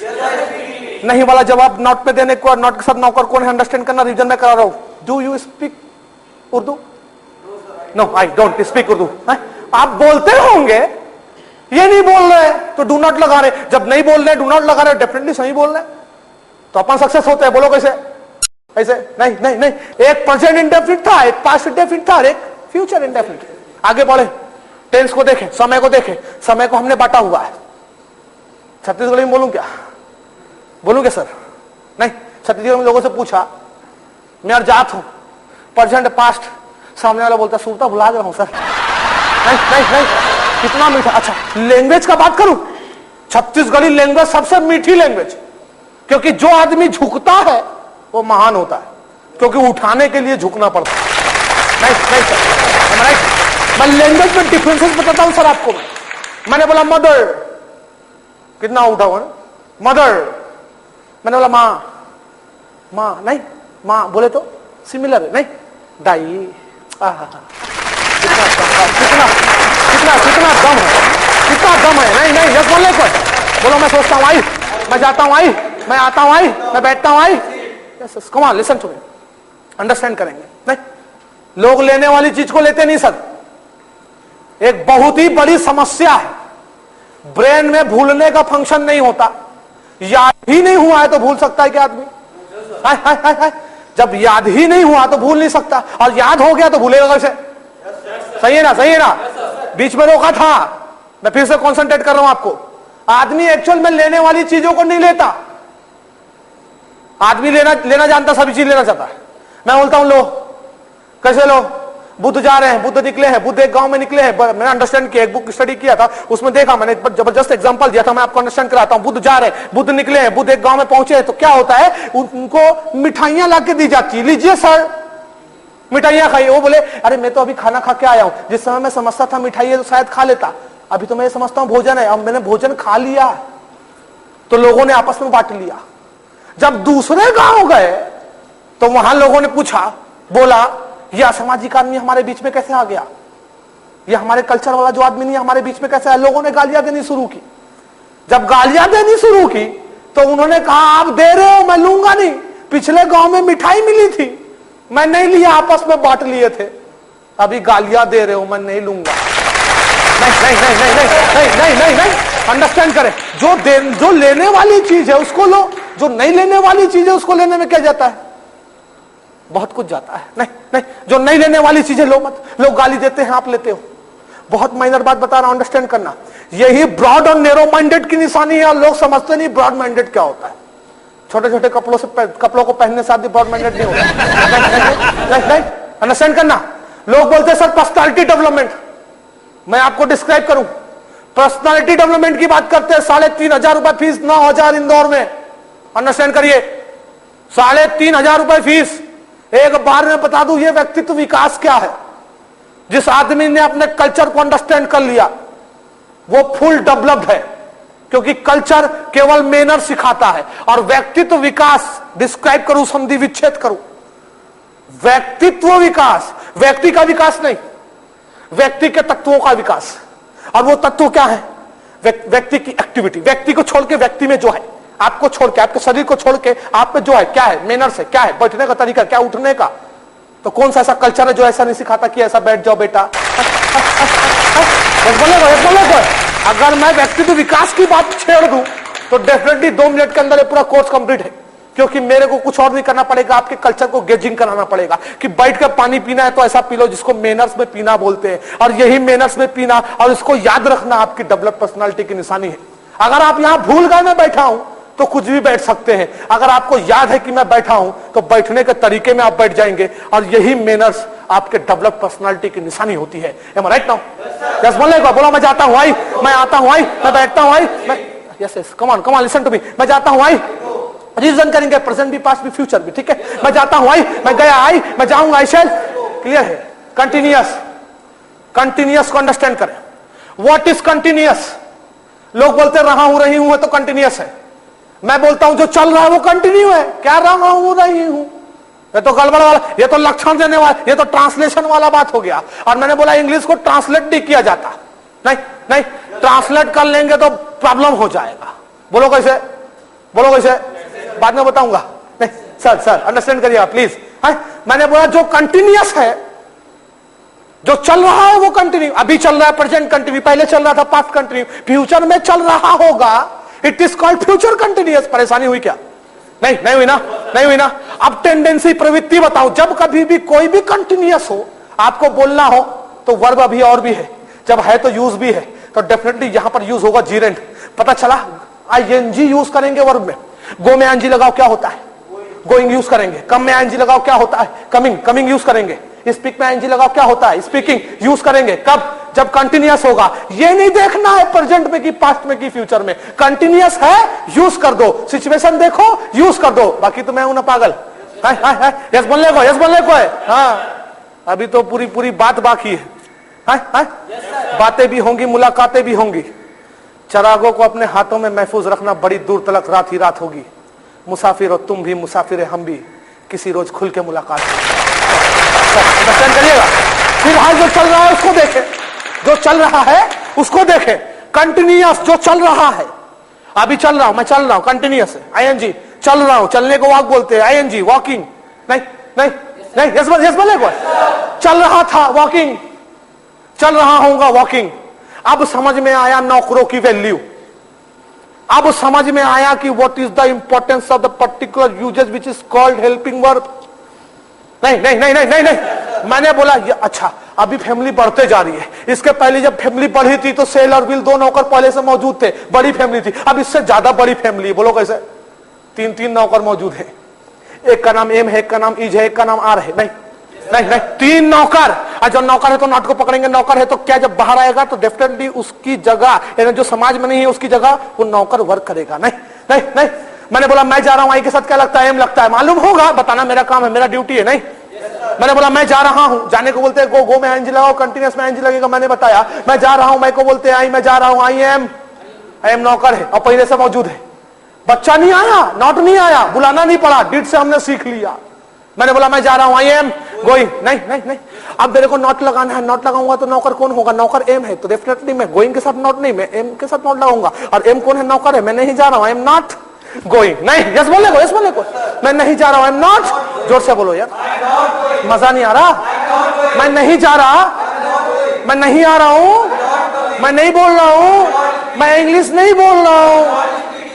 नहीं वाला जवाब नॉट पे देने को, नॉट के साथ नौकर कौन है अंडरस्टैंड करना, रिविजन में करा रहा हूं। Do you speak Urdu, no I don't speak Urdu. आप बोलते होंगे, ये नहीं बोल रहे तो डू नॉट लगा रहे, जब नहीं बोल रहे डू नॉट लगा रहे, डेफिनेटली सही बोल रहे तो अपन सक्सेस होते हैं। बोलो कैसे, ऐसे नहीं नहीं नहीं, एक प्रेजेंट इंडेफिनिट था, एक पास्ट इंडेफिनिट था, एक फ्यूचर इंडेफिनिट। आगे बढ़े, टेंस को देखें, समय को देखें। समय को हमने बांटा हुआ है, छत्तीसगढ़ी में बोलूं क्या, बोलूं क्या सर, नहीं छत्तीसगढ़ में लोगों से पूछा, मैं जात हूं, प्रेजेंट पास्ट, सामने वाला बोलता सूरता भुला गया हूं सर। नहीं नहीं नहीं, कितना मीठा। अच्छा लैंग्वेज का बात करूं, छत्तीसगढ़ी लैंग्वेज सबसे मीठी लैंग्वेज, क्योंकि जो आदमी झुकता है वो महान होता है, क्योंकि उठाने के लिए झुकना पड़ता है। नहीं नहीं सर, मैं लैंग्वेज में डिफरेंसेस बताता हूं सर आपको। मैंने बोला मदर, कितना उठा हुआ, मदर। मैंने बोला माँ, माँ नहीं, माँ बोले तो सिमिलर है, नहीं दाई। कितना कितना कितना दम है, कितना दम है। नहीं नहीं, यस बोलने को, बोलो मैं सोचता हूं, आई मैं जाता हूं, आई मैं आता हूं, आई मैं बैठता हूं, I yes come on listen to me, understand करेंगे। नहीं, लोग लेने वाली चीज को लेते नहीं सर। एक बहुत ही बड़ी समस्या है, ब्रेन में भूलने का फंक्शन नहीं होता। याद ही नहीं हुआ है तो भूल सकता है क्या आदमी? हाय हाय हाय हाय, जब याद ही नहीं हुआ तो भूल नहीं सकता, और याद हो गया तो भूलेगा कैसे? सही है ना, सही है ना। बीच में रोका था, मैं फिर से कंसंट्रेट कर रहा हूं आपको। आदमी एक्चुअल में लेने वाली चीजों को नहीं लेता। आदमी लेना जानता, सभी चीज लेना चाहता है। मैं बोलता हूं लो, कैसे लो, बुद्ध जा रहे हैं, बुद्ध निकले हैं, बुद्ध एक गांव में निकले हैं। मैंने अंडरस्टैंड किया, एक बुक स्टडी किया था, उसमें देखा मैंने, जबरदस्त एग्जांपल दिया था, मैं आपको अंडरस्टैंड कराता हूं। बुद्ध जा रहे हैं, बुद्ध निकले हैं, बुद्ध एक गांव में पहुंचे हैं, तो क्या होता है, उनको मिठाइयां लाके दी जाती है, लीजिए सर मिठाइयां खाइए। वो बोले अरे मैं तो अभी खाना खा के आया हूं, जिस समय मैं समझता था मिठाई है तो शायद खा लेता, अभी तो मैं समझता हूं भोजन है, अब मैंने भोजन खा लिया। तो लोगों ने आपस में बांट लिया। जब दूसरे गांव गए तो वहां लोगों ने पूछा, बोला यह असामाजिक आदमी हमारे बीच में कैसे आ गया, यह हमारे कल्चर वाला जो आदमी नहीं हमारे बीच में कैसे आया। लोगों ने गालियां देनी शुरू की। जब गालियां देनी शुरू की तो उन्होंने कहा आप दे रहे हो, मैं लूंगा नहीं, पिछले गांव में मिठाई मिली थी, मैं नहीं लिया, आपस में बांट लिए थे, अभी गालियां दे रहे हो, मैं नहीं लूंगा। नहीं नहीं नहीं नहीं नहीं नहीं नहीं नहीं, अंडरस्टैंड करें, जो लेने वाली चीज है उसको लो, जो नहीं लेने वाली चीज है उसको लेने में क्या जाता है, बहुत कुछ जाता है। नहीं नहीं, जो नहीं लेने वाली चीजें लो मत। लोग गाली देते हैं, आप लेते हो। बहुत माइनर बात बता रहा हूं, अंडरस्टैंड करना। यही ब्रॉड और नैरो माइंडेड की निशानी है, और लोग समझते नहीं ब्रॉड माइंडेड क्या होता है। छोटे छोटे कपड़ों को पहनने से आदमी ब्रॉड माइंडेड नहीं होता। अंडरस्टैंड करना। लोग बोलते हैं सर पर्सनालिटी डेवलपमेंट, मैं आपको डिस्क्राइब करूं, पर्सनालिटी डेवलपमेंट की बात करते हैं। 3,500 रुपए फीस 9,000 इंदौर में, अंडरस्टैंड करिए, 3,500 रुपए फीस। एक बार में बता दूं, ये व्यक्तित्व विकास क्या है। जिस आदमी ने अपने कल्चर को अंडरस्टैंड कर लिया वो फुल डेवलप्ड है, क्योंकि कल्चर केवल मैनर सिखाता है। और व्यक्तित्व विकास डिस्क्राइब करूं, संधि विच्छेद करूं, व्यक्तित्व विकास, व्यक्ति का विकास नहीं, व्यक्ति के तत्वों का विकास। और वो तत्व क्या है, व्यक्ति की एक्टिविटी, व्यक्ति को छोड़ के व्यक्ति में जो है, आपको छोड़ के, आपके शरीर को छोड़ के आप में जो है क्या है, मैनर्स है, क्या है, बैठने का तरीका क्या, उठने का। तो कौन सा ऐसा कल्चर है जो ऐसा नहीं सिखाता कि ऐसा बैठ जाओ बेटा। बोले अगर मैं व्यक्तित्व विकास की बात छेड़ दूं तो डेफिनेटली 2 मिनट के अंदर ये पूरा कोर्स कंप्लीट है, क्योंकि मेरे को कुछ और नहीं करना पड़ेगा, आपके कल्चर को गेजिंग कराना पड़ेगा कि बैठ कर पानी पीना है तो ऐसा पी लो जिसको मैनर्स में पीना बोलते हैं, और यही मैनर्स में पीना और इसको याद रखना आपकी डेवलप पर्सनालिटी की निशानी है। अगर आप यहां भूल गए मैं बैठा हूं तो कुछ भी बैठ सकते हैं, अगर आपको याद है कि मैं बैठा हूं तो बैठने के तरीके में आप बैठ जाएंगे, और यही मैनर्स आपके डेवलप पर्सनालिटी की निशानी होती है। M I right now? Yes बोले, बोला मैं जाता हूं आई, मैं आता हूं आई, मैं बैठता हूं आई, मैं yes yes come on listen to me, मैं जाता हूं आई, रीजन करेंगे प्रेजेंट भी, पास्ट भी, फ्यूचर भी, ठीक है। मैं जाता हूं आई, मैं गया आई, मैं जाऊंगा आई शैल, क्लियर है। कंटिन्यूअस, कंटिन्यूअस को अंडरस्टैंड करें। What is continuous? लोग बोलते रहा हूं रही हूं तो कंटिन्यूअस है। मैं बोलता हूं जो चल रहा है वो कंटिन्यू है। क्या रहा हूं रही हूं, ये तो गड़बड़ वाला, ये तो लक्षण देने वाला, ये तो ट्रांसलेशन वाला बात हो गया। और मैंने बोला इंग्लिश को ट्रांसलेट नहीं किया जाता। नहीं नहीं, ट्रांसलेट कर लेंगे तो प्रॉब्लम हो जाएगा। बोलो कैसे, बोलो कैसे, बाद में बताऊंगा। नहीं सर, सर अंडरस्टैंड करिएगा प्लीज। मैंने बोला जो कंटिन्यूअस है, जो चल रहा है वो कंटिन्यू, अभी चल रहा है प्रेजेंट कंटिन्यू, पहले चल रहा था पास्ट कंटिन्यू, फ्यूचर में चल रहा होगा, it is called future continuous. परेशानी हुई क्या? नहीं नहीं हुई ना, नहीं हुई ना। अब टेंडेंसी, प्रवृत्ति बताओ। जब कभी भी कोई भी कंटिन्यूअस हो, आपको बोलना हो तो वर्ब अभी और भी है, जब है तो यूज भी है, तो डेफिनेटली यहां पर यूज होगा जीरेंट। पता चला, आईएनजी यूज करेंगे वर्ब में। गो में आईएनजी लगाओ क्या होता है, गोइंग यूज करेंगे। कम में आईएनजी लगाओ क्या होता है, कमिंग, कमिंग यूज करेंगे। स्पीक में आईएनजी लगाओ क्या होता है, स्पीकिंग यूज करेंगे। कब? जब कंटिन्यूअस होगा। ये नहीं देखना है प्रेजेंट में कि पास्ट में कि फ्यूचर में, कंटिन्यूअस है यूज कर दो, सिचुएशन देखो यूज कर दो, बाकी तो मैं हूं ना पागल। यस बोलने को, यस बोलने को है। हाँ अभी तो पूरी पूरी बात बाकी है। बातें भी होंगी, मुलाकातें भी होंगी। चरागों को अपने हाथों में महफूज रखना, बड़ी दूर तलक रात ही रात होगी। मुसाफिर हो तुम भी, मुसाफिर है हम भी, किसी रोज खुल के मुलाकात करिएगा। फिलहाल जो चल रहा है उसको देखे, जो चल रहा है उसको देखे। कंटिन्यूअस जो चल रहा है, अभी चल रहा हूं, मैं चल रहा हूं, कंटिन्यूअस है। आईएनजी, चल रहा हूं, चलने को वॉक बोलते हैं। आईएनजी वॉकिंग, नहीं नहीं नहीं, यस बोले को, चल रहा था वॉकिंग, चल रहा होगा वॉकिंग। अब समझ में आया नौकरों की वैल्यू, अब समझ में आया कि what is the importance of the particular uses which is called helping verb. नहीं नहीं नहीं नहीं नहीं नहीं, मैंने बोला ये अच्छा, अभी फैमिली बढ़ते जा रही है। इसके पहले जब फैमिली बढ़ी थी तो सेल और बिल 2 नौकर पहले से मौजूद थे, बड़ी फैमिली थी। अब इससे ज्यादा बड़ी फैमिली, बोलो कैसे, 3 नौकर मौजूद है। एक का नाम एम है, एक का नाम इज है, एक का नाम आर है। नहीं नहीं नहीं, 3 नौकर। और जब नौकर है तो नॉट को पकड़ेंगे। नौकर है तो क्या, जब बाहर आएगा तो डेफिनेटली उसकी जगह, यानी जो समाज में नहीं है उसकी जगह वो नौकर वर्क करेगा। नहीं नहीं नहीं, मैंने बोला मैं जा रहा हूं, आई के साथ क्या लगता है, एम लगता है, मालूम होगा, बताना मेरा काम है, मेरा ड्यूटी है। नहीं, मैंने बोला मैं जा रहा हूं, जाने को बोलते हैं गो, गो में आईएनजी लगाओ, कंटिन्यूअस में आईएनजी लगेगा। मैंने बताया मैं जा रहा हूं, मैं को बोलते हैं आई, मैं जा रहा हूं, आई एम नौकर है और पहले से मौजूद है। बच्चा नहीं आया, नॉट नहीं आया, बुलाना नहीं पड़ा, डिड से हमने सीख लिया। मैंने बोला मैं जा रहा हूं, आई एम गोइंग। नहीं नहीं नहीं, अब मेरे को नॉट लगाना है, नॉट लगाऊंगा तो नौकर कौन होगा, नौकर एम है, तो डेफिनेटली मैं गोइंग के साथ नॉट नहीं, मैं एम के साथ नॉट लगाऊंगा। और एम कौन है, नौकर है, मैं नहीं जा रहा हूं, आई एम नॉट गोइंग। नहीं, यस बोले को, यस बोले को, मैं नहीं जा रहा हूं, आई एम नॉट। जोर से बोलो यार, मजा नहीं आ रहा। मैं नहीं जा रहा, मैं नहीं आ रहा हूं, मैं नहीं बोल रहा हूं, मैं इंग्लिश नहीं बोल रहा हूं,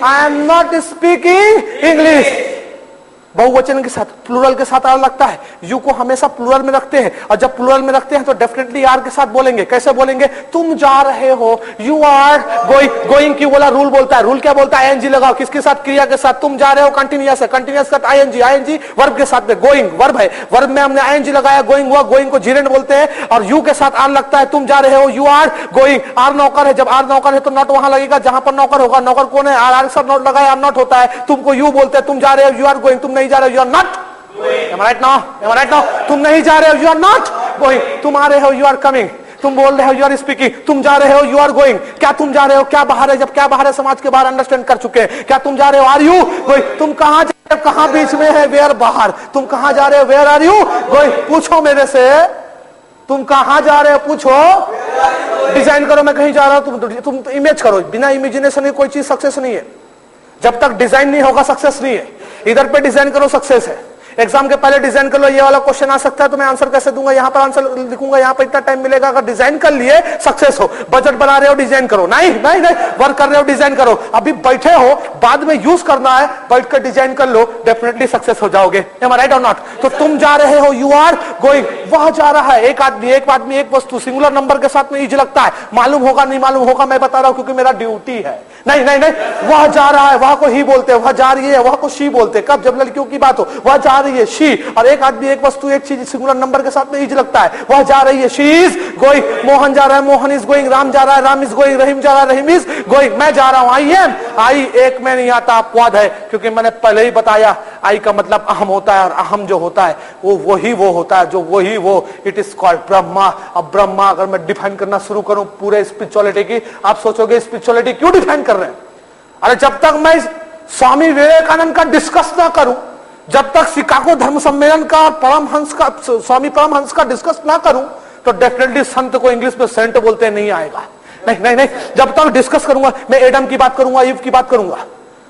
I am not speaking English. बहुवचन के साथ, प्लूरल के साथ अलग लगता है। यू को हमेशा प्लूरल में रखते हैं, और जब प्लूरल में रखते हैं तो डेफिनेटली आर के साथ बोलेंगे। कैसे बोलेंगे, तुम जा रहे हो, यू आर गोइंग। गोइंग की बोला रूल बोलता है, रूल क्या बोलता है, आईएनजी लगाओ, किसके साथ, क्रिया के साथ। तुम जा रहे हो कंटिन्यूअस है, कंटिन्यूअस के साथ आईएनजी, आईएनजी वर्ब के साथ में, गोइंग वर्ब है, वर्ब में हमने आईएनजी लगाया, गोइंग हुआ, गोइंग को जीरेंट बोलते हैं, और यू के साथ आर लगता है, तुम जा रहे हो, यू आर गोइंग। आर नौकर है, जब आर नौकर है तो नॉट वहां लगेगा जहां पर नौकर होगा। नौकर कौन है, आर के साथ नॉट लगाया, आर नॉट होता है। तुमको यू बोलते हैं, तुम जा रहे हो, यू आर गोइंग, तुम नहीं जा रहे हो, you are not. Am I right now? Am I right now? तुम नहीं जा रहे हो, you are not going. तुम आ रहे हो, you are coming. तुम बोल रहे हो, you are speaking. तुम जा रहे हो, you are going. क्या तुम जा रहे हो, क्या बाहर है, जब क्या बाहर है समाज के बाहर अंडरस्टैंड कर चुके हैं। क्या तुम जा रहे हो, are you going? तुम कहां जा रहे हो, कहां बीच में है, where बाहर। तुम कहां जा रहे हो, where are you going? पूछो मेरे से, तुम कहां जा रहे हो, पूछो। डिजाइन करो, मैं कहीं जा रहा हूं, तुम इमेज करो। बिना इमेजिनेशन की कोई चीज सक्सेस नहीं है। जब तक डिजाइन नहीं होगा सक्सेस नहीं है। इधर पे डिजाइन करो, सक्सेस है। एग्जाम के पहले डिजाइन कर लो, ये वाला क्वेश्चन आ सकता है तो मैं आंसर कैसे दूंगा, यहां पर आंसर लिखूंगा, यहां पर इतना टाइम मिलेगा। अगर डिजाइन कर लिए सक्सेस हो। बजट बना रहे हो, डिजाइन करो। नहीं नहीं नहीं, वर्क कर रहे हो, डिजाइन करो। अभी बैठे हो, बाद में यूज करना है, बैठ कर डिजाइन कर लो, डेफिनेटली सक्सेस हो जाओगे। एम आई राइट और नॉट? तो तुम जा रहे हो, यू आर गोइंग। वह जा रहा है, एक आदमी एक वस्तु, सिंगुलर नंबर के साथ में इज लगता है। मालूम होगा नहीं मालूम होगा, मैं बता रहा हूं क्योंकि मेरा ड्यूटी है। नहीं नहीं नहीं, वह जा रहा है, वह को ही बोलते हैं, वह जा रही है, वह को शी बोलते हैं। कब, जब लड़कियों की बात हो, वह जा रही है, शी। और एक आदमी, एक वस्तु, एक चीज सिंगुलर नंबर के साथ में इज लगता है। वह जा रही है, शी इज गोइंग। मोहन जा रहा है, मोहन इज गोइंग। राम जा रहा है, राम इज गोइंग। रहीम जा रहा है, रहीम इज गोइंग। मैं जा रहा हूं, आई एम। आई एक में नहीं आता, अपवाद है, क्योंकि मैंने पहले ही बताया आई का मतलब अहम होता है, और अहम जो होता है वो वही वो होता है जो वही वो, इट इज कॉल्ड ब्रह्मा। अब ब्रह्मा अगर मैं डिफाइन करना शुरू करूं पूरे स्पिरिचुअलिटी की, आप सोचोगे स्पिरिचुअलिटी क्यों डिफाइन कर रहे हैं। अरे जब तक मैं स्वामी विवेकानंद का डिस्कस ना करूं, जब तक शिकागो धर्म सम्मेलन का, परमहंस का, स्वामी परमहंस का डिस्कस ना करूं, तो डेफिनेटली संत को इंग्लिश में सेंट बोलते नहीं आएगा। नहीं नहीं नहीं, जब तक डिस्कस करूंगा, मैं एडम की बात करूंगा, ईव की बात करूंगा,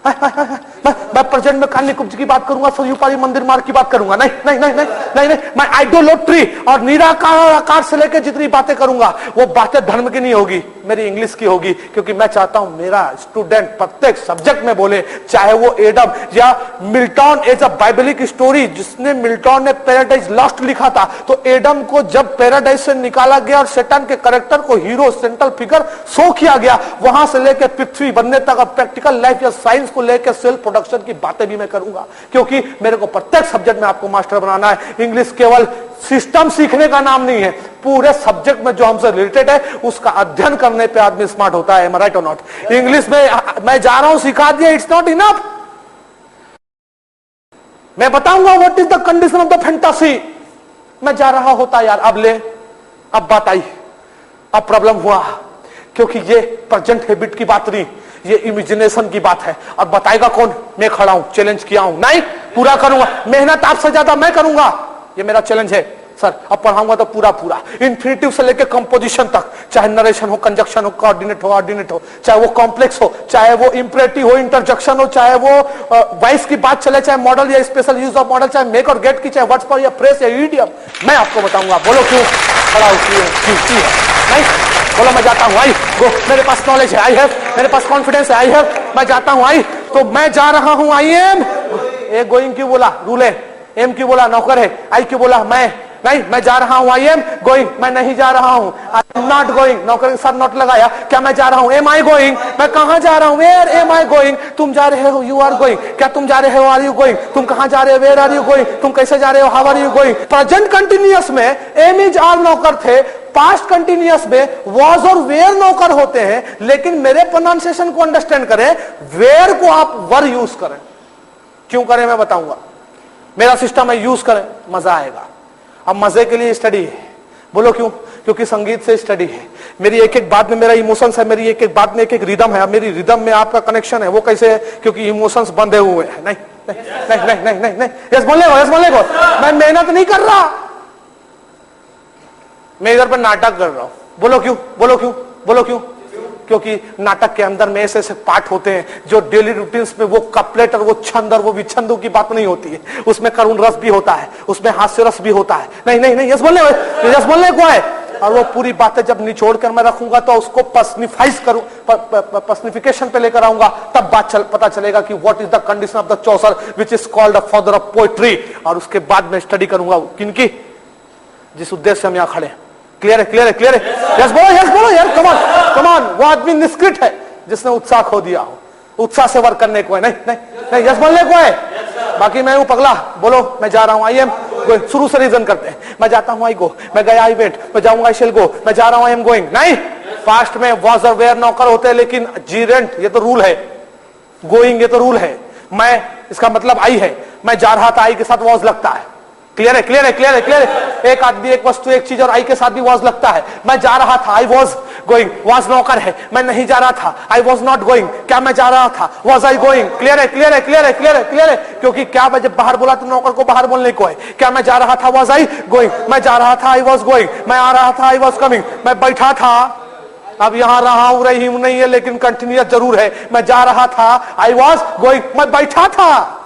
मैं प्रेजेंट में कान्यकुब्ज की बात करूंगा, सरयूपाली मंदिर मार्ग की बात करूंगा। नहीं नहीं नहीं नहीं नहीं नहीं, मैं आइडोलोट्री और निराकार और आकार से लेकर जितनी बातें करूंगा वो बातें धर्म की नहीं होगी, मेरी इंग्लिश की होगी। क्योंकि मैं चाहता हूं मेरा स्टूडेंट प्रत्येक सब्जेक्ट में बोले, चाहे वो एडम या Milton as a biblical story, जिसने मिल्टन ने पैराडाइज लॉस्ट लिखा था, तो एडम को जब पैराडाइज से निकाला गया और शैतान के कैरेक्टर को हीरो सेंट्रल फिगर शो किया गया, वहां से लेकर पृथ्वी बनने तक प्रैक्टिकल लाइफ या साइंस को लेकर सेल्फ प्रोडक्शन की बातें भी मैं करूंगा। क्योंकि मेरे को प्रत्येक सब्जेक्ट में आपको मास्टर बनाना है। इंग्लिश केवल सिस्टम सीखने का नाम नहीं है, पूरे सब्जेक्ट में जो हमसे रिलेटेड है उसका अध्ययन करने पे आदमी स्मार्ट होता है। राइट और नॉट? इंग्लिश में मैं जा रहा हूं सिखा दिया, इट्स नॉट इनफ। मैं बताऊंगा what is the condition of the fantasy. मैं जा रहा होता यार, अब बात आई, अब प्रॉब्लम हुआ, क्योंकि ये प्रेजेंट हैबिट की बात नहीं, ये इमेजिनेशन की बात है। और बताएगा कौन? मैं खड़ा हूं, चैलेंज किया हूं, नहीं पूरा करूंगा, मेहनत आपसे ज्यादा मैं करूंगा, ये मेरा चैलेंज है सर। अब पढ़ाऊंगा तो पूरा इन्फिनिटिव से लेकर कंपोजिशन तक, चाहे नरेशन हो, कंजक्शन हो, कोऑर्डिनेट हो, चाहे वो कॉम्प्लेक्स हो, चाहे वो इंपरेटिव हो, इंटरजेक्शन हो, चाहे वो वॉइस की बात चले, चाहे मॉडल या स्पेशल यूज ऑफ मॉडल, चाहे मेक और गेट की, चाहे वर्ड्स पर या फ्रेज या इडियम, मैं आपको बताऊंगा। बोलो क्यों खड़ा होती है? नहीं बोलो मैं जाता हूं, आई गो, मेरे पास नॉलेज है, आई हैव, मेरे पास कॉन्फिडेंस है, आई हैव, मैं जाता हूं, आई, तो मैं जा रहा हूं, आई एम। ए गोइंग क्यों बोला? रूल है। एम क्यों बोला? नौकर है। आई क्यों बोला? मैं नहीं, मैं जा रहा हूं, आई एम गोइंग, मैं नहीं जा रहा हूं, आई एम नॉट गोइंग, नौकर के साथ नॉट लगाया, क्या मैं जा रहा हूं, एम आई गोइंग, मैं कहां जा रहा हूं, वेयर एम आई गोइंग, तुम जा रहे हो, यू आर गोइंग, क्या तुम जा रहे हो, आर यू गोइंग, तुम कहां जा रहे हो, वेयर आर यू गोइंग, तुम कैसे जा रहे हो, how are you going. Present continuous में एम इज आर नौकर थे, पास्ट कंटिन्यूअस में वॉज और वेयर नौकर होते हैं, लेकिन मेरे प्रोनाउंसिएशन को अंडरस्टैंड करें, वेयर को आप वर यूज करें। क्यों करें मैं बताऊंगा, मेरा सिस्टम है, यूज करें, मजा आएगा। अब मजे के लिए स्टडी है, बोलो क्यों, क्योंकि संगीत से स्टडी है, मेरी एक एक बात में मेरा इमोशंस है, मेरी एक एक बात में एक एक रिदम है, मेरी रिदम में आपका कनेक्शन है, वो कैसे है, क्योंकि इमोशंस बंधे हुए हैं। नहीं नहीं नहीं नहीं नहीं नहीं नहीं, यस बोलने को, यस बोलने को, मैं मेहनत नहीं कर रहा, मैं इधर पर नाटक कर रहा हूं। बोलो क्यों, बोलो क्यों, बोलो क्यों, क्योंकि नाटक के अंदर में ऐसे ऐसे पार्ट होते हैं जो डेली रूटीन्स में वो कपलेट और वो छंद और वो विच्छंदों की बात नहीं होती है, उसमें करुण रस भी होता है, उसमें हास्य रस भी होता है। नहीं नहीं नहीं, यस बोलने को है। और वो पूरी बातें जब निचोड़ कर मैं रखूंगा तो उसको पर्सनिफाइज करूं, पर्सनिफिकेशन पे लेकर आऊंगा, तब बात पता चलेगा कि what is the condition of the Chaucer which is called the father of poetry. और उसके बाद मैं स्टडी करूंगा किनकी, जिस उद्देश्य से हम यहां खड़े हैं। क्लियर है, क्लियर है, क्लियर है, यस बोलो यार, कमान कमान। वो आदमी निष्क्रिय है जिसने उत्साह खो दिया हो, उत्साह से वर्क करने को है। नहीं नहीं नहीं, यस बोलने को है, बाकी मैं हूं पगला। बोलो मैं जा रहा हूं, आई एम गोइंग, शुरू से रीजन करते हैं, मैं जाता हूं, आई गो, मैं गया, आई वेंट, मैं जाऊंगा, आई शैल गो, मैं जा रहा हूं, आई एम गोइंग। नहीं, पास्ट में वॉज और वेयर नौकर होते हैं, लेकिन जीरेंट ये तो रूल है, गोइंग ये तो रूल है। मैं, इसका मतलब आई है, मैं जा रहा था, आई के साथ वॉज लगता है। क्लियर है, क्लियर है, क्लियर है, क्लियर है। एक आदमी, एक वस्तु, एक चीज और आई के साथ भी वॉज लगता है। मैं जा रहा था, आई वॉज गोइंग, वॉज नौकर है। मैं नहीं जा रहा था, आई वॉज नॉट गोइंग, क्या मैं जा रहा था, वॉज आई गोइंग। क्लियर है, क्लियर है, क्लियर है, क्लियर है, क्लियर है। क्योंकि क्या मैं जब बाहर बोला तो नौकर को बाहर बोलने को है, क्या मैं जा रहा था, वॉज आई गोइंग, मैं जा रहा था, आई वॉज गोइंग, मैं आ रहा था, आई वॉज कमिंग, मैं बैठा था, अब यहां रहा हूं रही हूं नहीं है, लेकिन कंटिन्यूअस जरूर है। मैं जा रहा था, आई वॉज गोइंग, मैं बैठा था,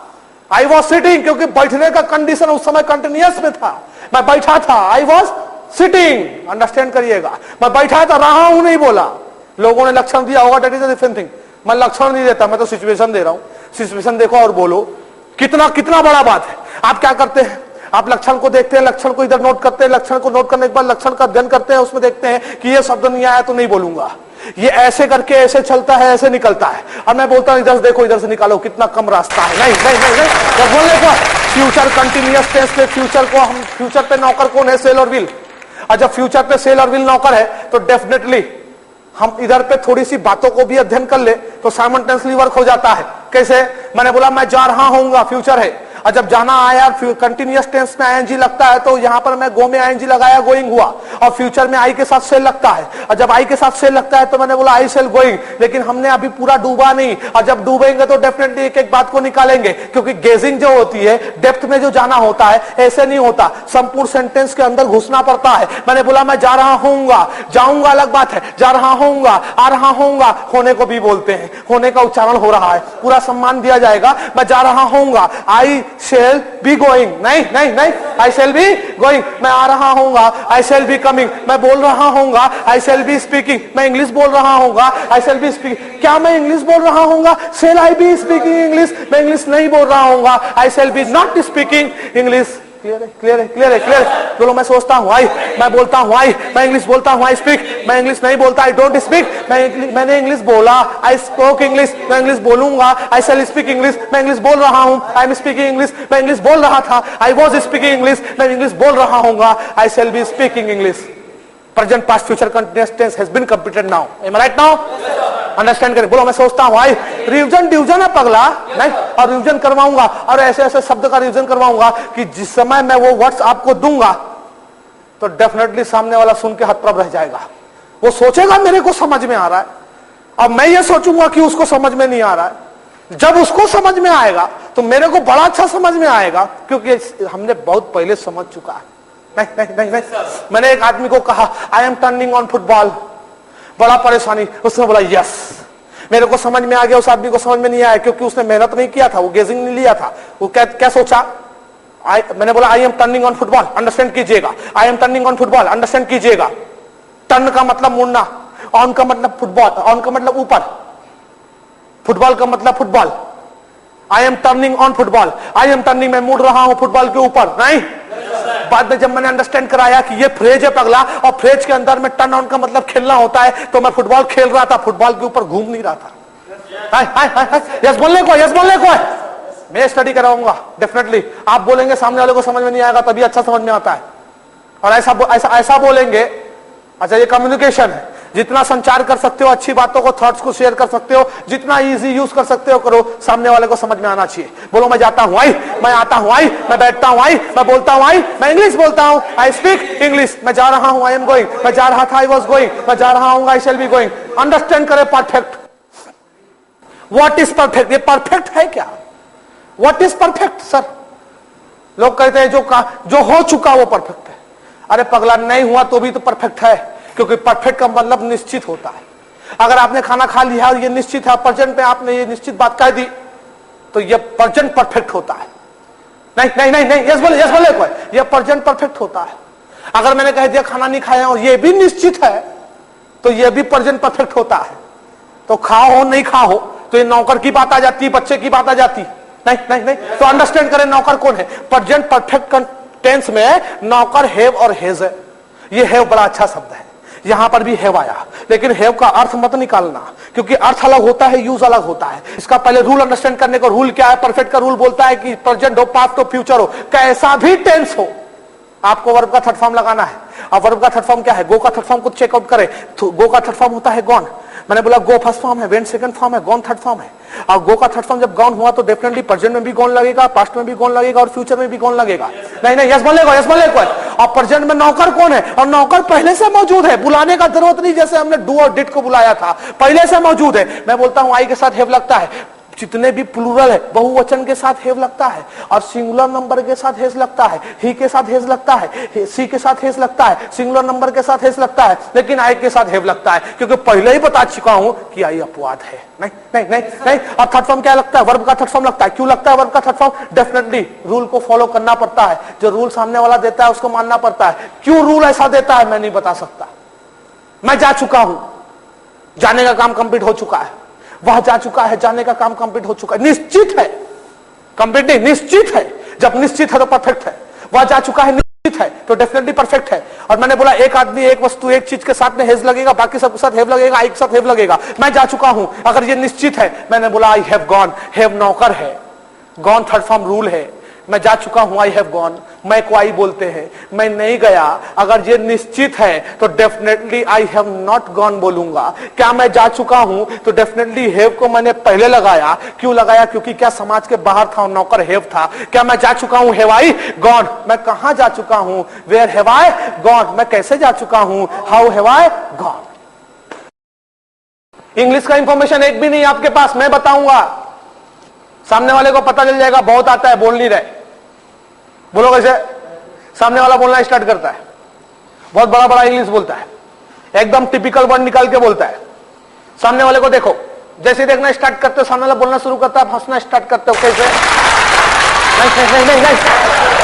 आई वॉज सिटिंग, क्योंकि बैठने का कंडीशन उस समय कंटिन्यूअस में था। मैं बैठा था, आई वॉज सिटिंग, अंडरस्टैंड करिएगा। मैं बैठा था, रहा हूं नहीं बोला। लोगों ने लक्षण दिया होगा, that is a different thing. मैं लक्षण नहीं देता, मैं तो सिचुएशन दे रहा हूं। सिचुएशन देखो और बोलो, कितना कितना बड़ा बात है। आप क्या करते हैं, आप लक्षण को देखते हैं, लक्षण को इधर नोट करते हैं, लक्षण को नोट करने के बाद लक्षण का अध्ययन करते हैं, उसमें देखते हैं कि ये शब्द नहीं आया तो नहीं बोलूंगा, ये ऐसे करके ऐसे चलता है, ऐसे निकलता है, और मैं बोलता हूं इधर से देखो, इधर से निकालो, कितना कम रास्ता है। नहीं नहीं नहीं नहीं, जब बोलने को फ्यूचर कंटिन्यूअस टेंस में फ्यूचर को हम, फ्यूचर पे नौकर कौन है, सेल और विल। और जब फ्यूचर पे सेल और विल नौकर है तो डेफिनेटली हम इधर पे थोड़ी सी बातों को भी अध्ययन कर ले तो साइमल्टेनियसली वर्क हो जाता है। कैसे, मैंने बोला मैं जा रहा हूंगा, फ्यूचर है, और जब जाना आया कंटिन्यूअस टेंस में आईएनजी लगता है, तो यहां पर मैं गो में आईएनजी लगाया, गोइंग हुआ, और फ्यूचर में आई के साथ सेल लगता है, और जब आई के साथ सेल लगता है तो मैंने बोला आई सेल गोइंग। लेकिन हमने अभी पूरा डूबा नहीं, और जब डूबेंगे तो डेफिनेटली एक एक बात को निकालेंगे, क्योंकि गेजिंग जो होती है, डेप्थ में जो जाना होता है, ऐसे नहीं होता, संपूर्ण सेंटेंस के अंदर घुसना पड़ता है। मैंने बोला मैं जा रहा हूंगा, जाऊंगा अलग बात है, जा रहा हूंगा, आ रहा हूंगा, होने को भी बोलते हैं, होने का उच्चारण हो रहा है, पूरा सम्मान दिया जाएगा। मैं जा रहा हूंगा, आई shall be going, नहीं नहीं नहीं, I shall be going, मैं आ रहा हूंगा, I shall be coming, मैं बोल रहा हूंगा, I shall be speaking, मैं इंग्लिश बोल रहा हूंगा, I shall be speaking, क्या मैं इंग्लिश बोल रहा हूंगा, shall I be speaking English, मैं इंग्लिश नहीं बोल रहा हूंगा, I shall be not speaking English। Clear है, क्लियर है, क्लियर है, क्लियर है। बोलो मैं सोचता हूँ आई, मैं बोलता हूँ आई, मैं इंग्लिश बोलता हूँ आई स्पीक, मैं इंग्लिश नहीं बोलता आई डोंट स्पीक, मैंने इंग्लिश बोला, आई स्पोक इंग्लिश, मैं इंग्लिश बोलूंगा, आई शैल स्पीक इंग्लिश, मैं इंग्लिश बोल रहा हूँ, आई एम स्पीकिंग इंग्लिश, मैं इंग्लिश बोल रहा था, आई वॉज स्पीकिंग इंग्लिश, मैं इंग्लिश बोल रहा हूँगा, I shall be speaking English. Present past future continuous tense has been completed now, am I right now? Understand करें। बोलो मैं सोचता हूं, आई रिविजन डिवीजन है पगला, नहीं, और रिविजन करवाऊंगा, और ऐसे ऐसे शब्द का रिविजन करवाऊंगा कि जिस समय मैं वो वर्ड्स आपको दूंगा तो डेफिनेटली सामने वाला सुन के हतप्रभ रह जाएगा। वो सोचेगा मेरे को समझ में आ रहा है, अब मैं ये सोचूंगा कि उसको समझ में नहीं आ रहा है। जब उसको समझ में आएगा तो मेरे को बड़ा अच्छा समझ में आएगा, क्योंकि हमने बहुत पहले समझ चुका है। नहीं नहीं नहीं, नहीं। मैंने एक आदमी को कहा आई एम टर्निंग ऑन फुटबॉल, बड़ा परेशानी, उसने बोला यस, मेरे को समझ में आ गया, उस आदमी को समझ में नहीं आया, क्योंकि उसने मेहनत नहीं किया था, वो गेजिंग नहीं लिया था। वो क्या सोचा, मैंने बोला I am turning on football, understand कीजिएगा, I am turning on football, understand कीजिएगा। टर्न का मतलब मुड़ना, ऑन का मतलब फुटबॉल, ऑन का मतलब ऊपर, फुटबॉल का मतलब football. I am turning on football, I am turning, मैं मुड़ रहा हूं फुटबॉल के ऊपर, नहीं बाद में जब मैंने अंडरस्टैंड कराया कि ये फ्रेज है पगला, और फ्रेज के अंदर में टर्न ऑन का मतलब खेलना होता है, तो मैं फुटबॉल खेल रहा था, फुटबॉल के ऊपर घूम नहीं रहा था। यस बोलने को, यस बोलने को है। मैं स्टडी कराऊंगा डेफिनेटली। आप बोलेंगे सामने वाले को समझ में नहीं आएगा, तभी अच्छा समझ में आता है। और ऐसा बोलेंगे। अच्छा, ये कम्युनिकेशन है। जितना संचार कर सकते हो, अच्छी बातों को, थॉट्स को शेयर कर सकते हो, जितना इजी यूज कर सकते हो करो, सामने वाले को समझ में आना चाहिए। बोलो मैं जाता हूं आई, मैं आता हूं आई, मैं बैठता हूं आई, मैं बोलता हूं आई, मैं इंग्लिश बोलता हूं, आई स्पीक इंग्लिश, मैं जा रहा हूं, आई एम गोइंग, मैं जा रहा था, आई वॉज गोइंग, मैं जा रहा हूं, आई शैल बी गोइंग। अंडरस्टैंड करे परफेक्ट। What is perfect? ये परफेक्ट है क्या? What is perfect sir? लोग कहते हैं जो हो चुका वो परफेक्ट है। अरे पगला, नहीं हुआ तो भी तो परफेक्ट है, क्योंकि परफेक्ट का मतलब निश्चित होता है। अगर आपने खाना खा लिया और ये निश्चित है, प्रेजेंट पे आपने ये निश्चित बात कह दी, तो ये प्रेजेंट परफेक्ट होता है। नहीं नहीं नहीं नहीं, यस बोले कोई, ये प्रेजेंट परफेक्ट होता है। अगर मैंने कह दिया खाना नहीं खाया और ये भी निश्चित है, तो ये भी प्रेजेंट परफेक्ट होता है। तो खाओ नहीं खाओ, तो ये नौकर की बात आ जाती, बच्चे की बात आ जाती। नहीं नहीं नहीं, तो अंडरस्टैंड करें नौकर कौन है। प्रेजेंट परफेक्ट टेंस में नौकर हैव और हैज है। ये हैव बड़ा अच्छा शब्द है, यहां पर भी हैव आया, लेकिन हैव का अर्थ मत निकालना, क्योंकि अर्थ अलग होता है, यूज अलग होता है। इसका पहले रूल अंडरस्टैंड करने को। रूल क्या है? परफेक्ट का रूल बोलता है कि प्रेजेंट हो, पास्ट हो, फ्यूचर हो, कैसा भी टेंस हो, आपको वर्ब का थर्ड फॉर्म लगाना है। अब वर्ब का थर्ड फॉर्म क्या है? गो का थर्ड फॉर्म को चेकआउट करें तो गो का थर्ड फॉर्म होता है गॉन। मैंने बोला गो फर्स्ट फॉर्म है, वेंट सेकंड फॉर्म है, गॉन थर्ड फॉर्म है। और गो का थर्ड फॉर्म जब गॉन हुआ तो डेफिनेटली प्रेजेंट में भी गॉन लगेगा, पास्ट में भी गॉन लगेगा और फ्यूचर में भी गॉन लगेगा। नहीं नहीं, यस बोलेगा, यस बोलेगा। और प्रेजेंट में नौकर कौन है? और नौकर पहले से मौजूद है, बुलाने का जरूरत नहीं, जैसे हमने डू और डिड को बुलाया था, पहले से मौजूद है। मैं बोलता हूं आई के साथ हैव लगता है, जितने भी प्लूरल है बहुवचन के साथ हैव लगता है, और सिंगुलर नंबर के साथ हेज लगता है, ही के साथ हेज लगता है, सी के साथ हेज लगता है, सिंगुलर नंबर के साथ हेज लगता है, लेकिन आई के साथ हैव लगता है, क्योंकि पहले ही बता चुका हूं कि आई अपवाद है। नहीं नहीं नहीं नहीं। अब थर्ड फॉर्म क्या लगता है? वर्ब का थर्ड फॉर्म लगता है। क्यों लगता है वर्ब का थर्ड फॉर्म? डेफिनेटली रूल को फॉलो करना पड़ता है, जो रूल सामने वाला देता है उसको मानना पड़ता है। क्यों रूल ऐसा देता है मैं नहीं बता सकता। मैं जा चुका हूं, जाने का काम कंप्लीट हो चुका है, वह जा चुका है, जाने का काम कंप्लीट हो चुका है, निश्चित है, कंप्लीट नहीं, निश्चित है। जब निश्चित है तो परफेक्ट है। वह जा चुका है, निश्चित है, तो डेफिनेटली परफेक्ट है। और मैंने बोला एक आदमी, एक वस्तु, एक चीज के साथ में हेज लगेगा, बाकी सबके साथ हैव लगेगा, आई के साथ हैव लगेगा। मैं जा चुका हूं, अगर ये निश्चित है, मैंने बोला आई हैव गॉन, हैव नौकर है, गॉन थर्ड फॉर्म रूल है। मैं जा चुका हूं, आई हैव गॉन, मैं को आई बोलते हैं। मैं नहीं गया, अगर ये निश्चित है तो definitely I have not gone बोलूंगा। क्या मैं जा चुका हूं? तो डेफिनेटली हैव को मैंने पहले लगाया। क्यों लगाया? क्योंकि क्या समाज के बाहर था और नौकर हैव था। क्या मैं जा चुका हूं? Have I gone. मैं कहां जा चुका हूं? Where have I gone. मैं कैसे जा चुका हूं? How have I gone. English का इंफॉर्मेशन एक भी नहीं आपके पास, मैं बताऊंगा, सामने वाले को पता चल जाएगा बहुत आता है, बोल नहीं रहे। बोलो कैसे? सामने वाला बोलना स्टार्ट करता है, बहुत बड़ा बड़ा इंग्लिश बोलता है, एकदम टिपिकल वर्ड निकाल के बोलता है। सामने वाले को देखो, जैसे देखना स्टार्ट करते हो, सामने वाला बोलना शुरू करता है, हंसना स्टार्ट करते हो। कैसे? नहीं नहीं नहीं नहीं,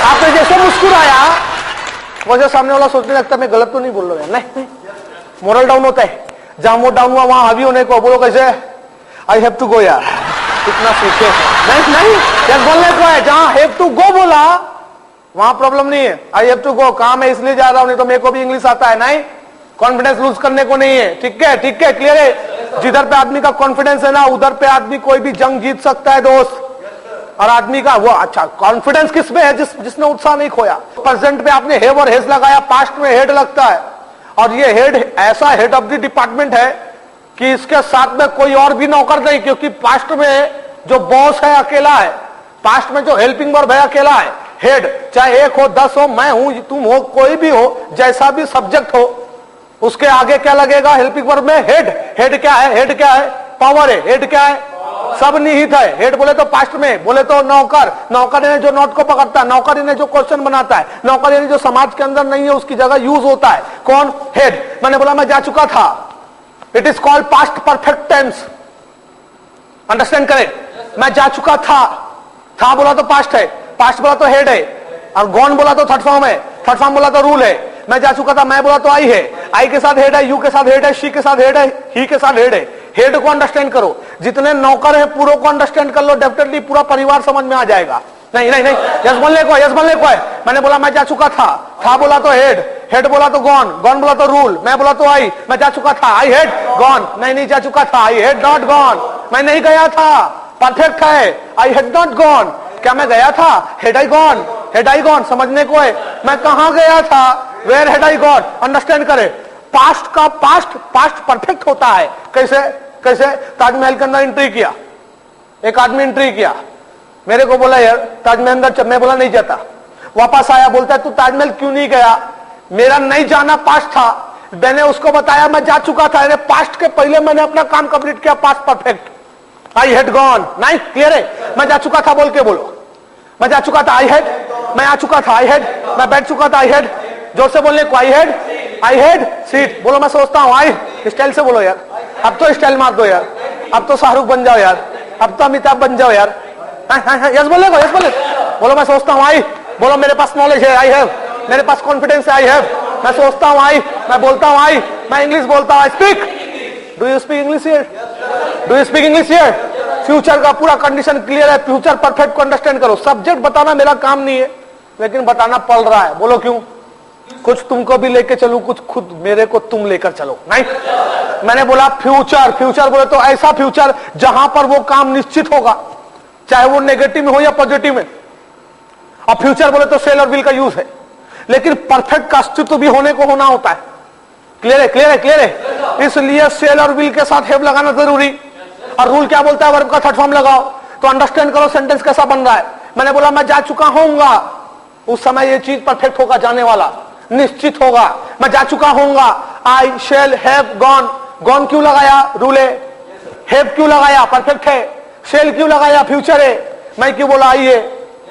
आपने जैसे मुस्कुराया वैसे सामने वाला सोचने लगता है मैं गलत तो नहीं बोल रहा है। नहीं, मोरल डाउन होता है। जहां मोर डाउन हुआ वहां हावी होने को। बोलो कैसे? आई हैव टू गो यार, इतना सीखे। नहीं नहीं, जब बोलने को है, जहां हैव टू गो बोला वहां प्रॉब्लम नहीं है। आई हैव टू गो, काम है इसलिए जा रहा हूं, नहीं तो मेरे को भी इंग्लिश आता है। नहीं, कॉन्फिडेंस लूज करने को नहीं है। ठीक है, ठीक है, क्लियर है। जिधर पे आदमी का कॉन्फिडेंस है ना, उधर पे आदमी कोई भी जंग जीत सकता है दोस्त। और आदमी का वो अच्छा कॉन्फिडेंस किस में है? जिसने उत्साह नहीं खोया। प्रेजेंट पे आपने हैव और हैज लगाया, पास्ट में हेड लगता है, और ये हेड ऐसा हेड ऑफ द डिपार्टमेंट है कि इसके साथ में कोई और भी नौकर नहीं, क्योंकि पास्ट में जो बॉस है अकेला है, पास्ट में जो हेल्पिंग वर्ब है अकेला है। हेड चाहे एक हो, 10 हो, मैं हूं, तुम हो, कोई भी हो, जैसा भी सब्जेक्ट हो, उसके आगे क्या लगेगा? हेल्पिंग वर्ब में हेड। हेड क्या है? हेड क्या है? पावर है। हेड क्या है? सब निहित है। हेड बोले तो पास्ट में, बोले तो नौकर, नौकर ने जो नोट को पकड़ता है, नौकर ने जो क्वेश्चन बनाता है, नौकर ने जो समाज के अंदर नहीं है उसकी जगह यूज होता है। कौन? हेड। मैंने बोला मैं जा चुका था, it is called past perfect tense. Understand करें? मैं जा चुका था बोला तो पास्ट है, पास्ट बोला तो हेड है, और गॉन बोला तो थर्ड फॉर्म है, थर्ड फॉर्म बोला तो रूल है। मैं जा चुका था, मैं बोला तो आई है, आई के साथ हेड है, यू के साथ हेड है, शी के साथ हेड है, ही के साथ हेड है। हेड को अंडरस्टैंड करो, जितने नौकर हैं पूरों को अंडरस्टैंड कर लो, डेफिनेटली पूरा परिवार समझ में आ जाएगा। नहीं नहीं नहीं, यस बोलने को है, यस बोलने को है। मैंने बोला मैं जा चुका था बोला तो हेड, हेड बोला तो गॉन, गॉन बोला तो रूल, मैं बोला तो आई, मैं जा चुका था, आई हेड गॉन, मैं नहीं जा चुका था, आई हेड नॉट गॉन, मैं नहीं गया था, परफेक्ट है, आई हेड नॉट गॉन, क्या मैं गया था, had I gone, had I gone, समझने को है, मैं कहां गया था, where had I gone, understand करे। पास्ट का पास्ट परफेक्ट होता है। कैसे कैसे? ताजमहल के अंदर एंट्री किया, एक आदमी एंट्री किया, मेरे को बोला यार ताजमहल अंदर, मैं बोला नहीं जाता, वापस आया, बोलता है तू ताजमहल क्यों नहीं गया? मेरा नहीं जाना पास्ट था, मैंने उसको बताया मैं जा चुका था, अरे पास्ट के पहले मैंने अपना काम कंप्लीट किया, पास्ट परफेक्ट, आई हेड गॉन, नहीं क्लियर है, मैं जा चुका था बोल के बोलो, मैं जा चुका था, आई हेड, मैं आ चुका था, आई हेड, मैं बैठ चुका था, आई हेड, जोर से बोलने को, आई हेड सीट, बोलो मैं सोचता हूं, आई, स्टाइल से बोलो यार, अब तो स्टाइल मार दो यार, अब तो शाहरुख बन जाओ यार, अब तो अमिताभ बन जाओ यार, यस बोले को, यस बोले, बोलो मैं सोचता हूं, आई, बोलो मेरे पास नॉलेज है, आई हैव, मेरे पास कॉन्फिडेंस है, आई हैव, मैं सोचता हूं, आई, मैं बोलता हूं, आई, मैं इंग्लिश बोलता हूं, I speak, do you speak English here, do you speak English here? Future का पूरा कंडीशन क्लियर है, फ्यूचर परफेक्ट को अंडरस्टैंड करो। सब्जेक्ट बताना मेरा काम नहीं है, लेकिन बताना पड़ रहा है, बोलो क्यों? कुछ तुमको भी लेके चलूं, कुछ खुद मेरे को तुम लेकर चलो, नहीं? मैंने बोला फ्यूचर, फ्यूचर बोले तो ऐसा फ्यूचर जहां पर वो काम निश्चित होगा, चाहे वो नेगेटिव में हो या पॉजिटिव में। अब फ्यूचर बोले तो सेल और विल का यूज है, लेकिन परफेक्ट का अस्तित्व भी होने को होना होता है। क्लियर है, क्लियर है, क्लियर है। इसलिए सेल और विल के साथ हैव लगाना जरूरी। और रूल क्या बोलता है? वर्ब का थर्ड फॉर्म लगाओ। तो अंडरस्टैंड करो सेंटेंस कैसा बन रहा है। मैंने बोला मैं जा चुका होऊंगा, उस समय ये चीज परफेक्ट होगा, जाने वाला निश्चित होगा। मैं जा चुका होऊंगा, I shall have gone. Gone क्यों लगाया? रूल है। हैव क्यों लगाया? परफेक्ट है। शेल क्यों लगाया? फ्यूचर है। मैं क्यों बोला आइए?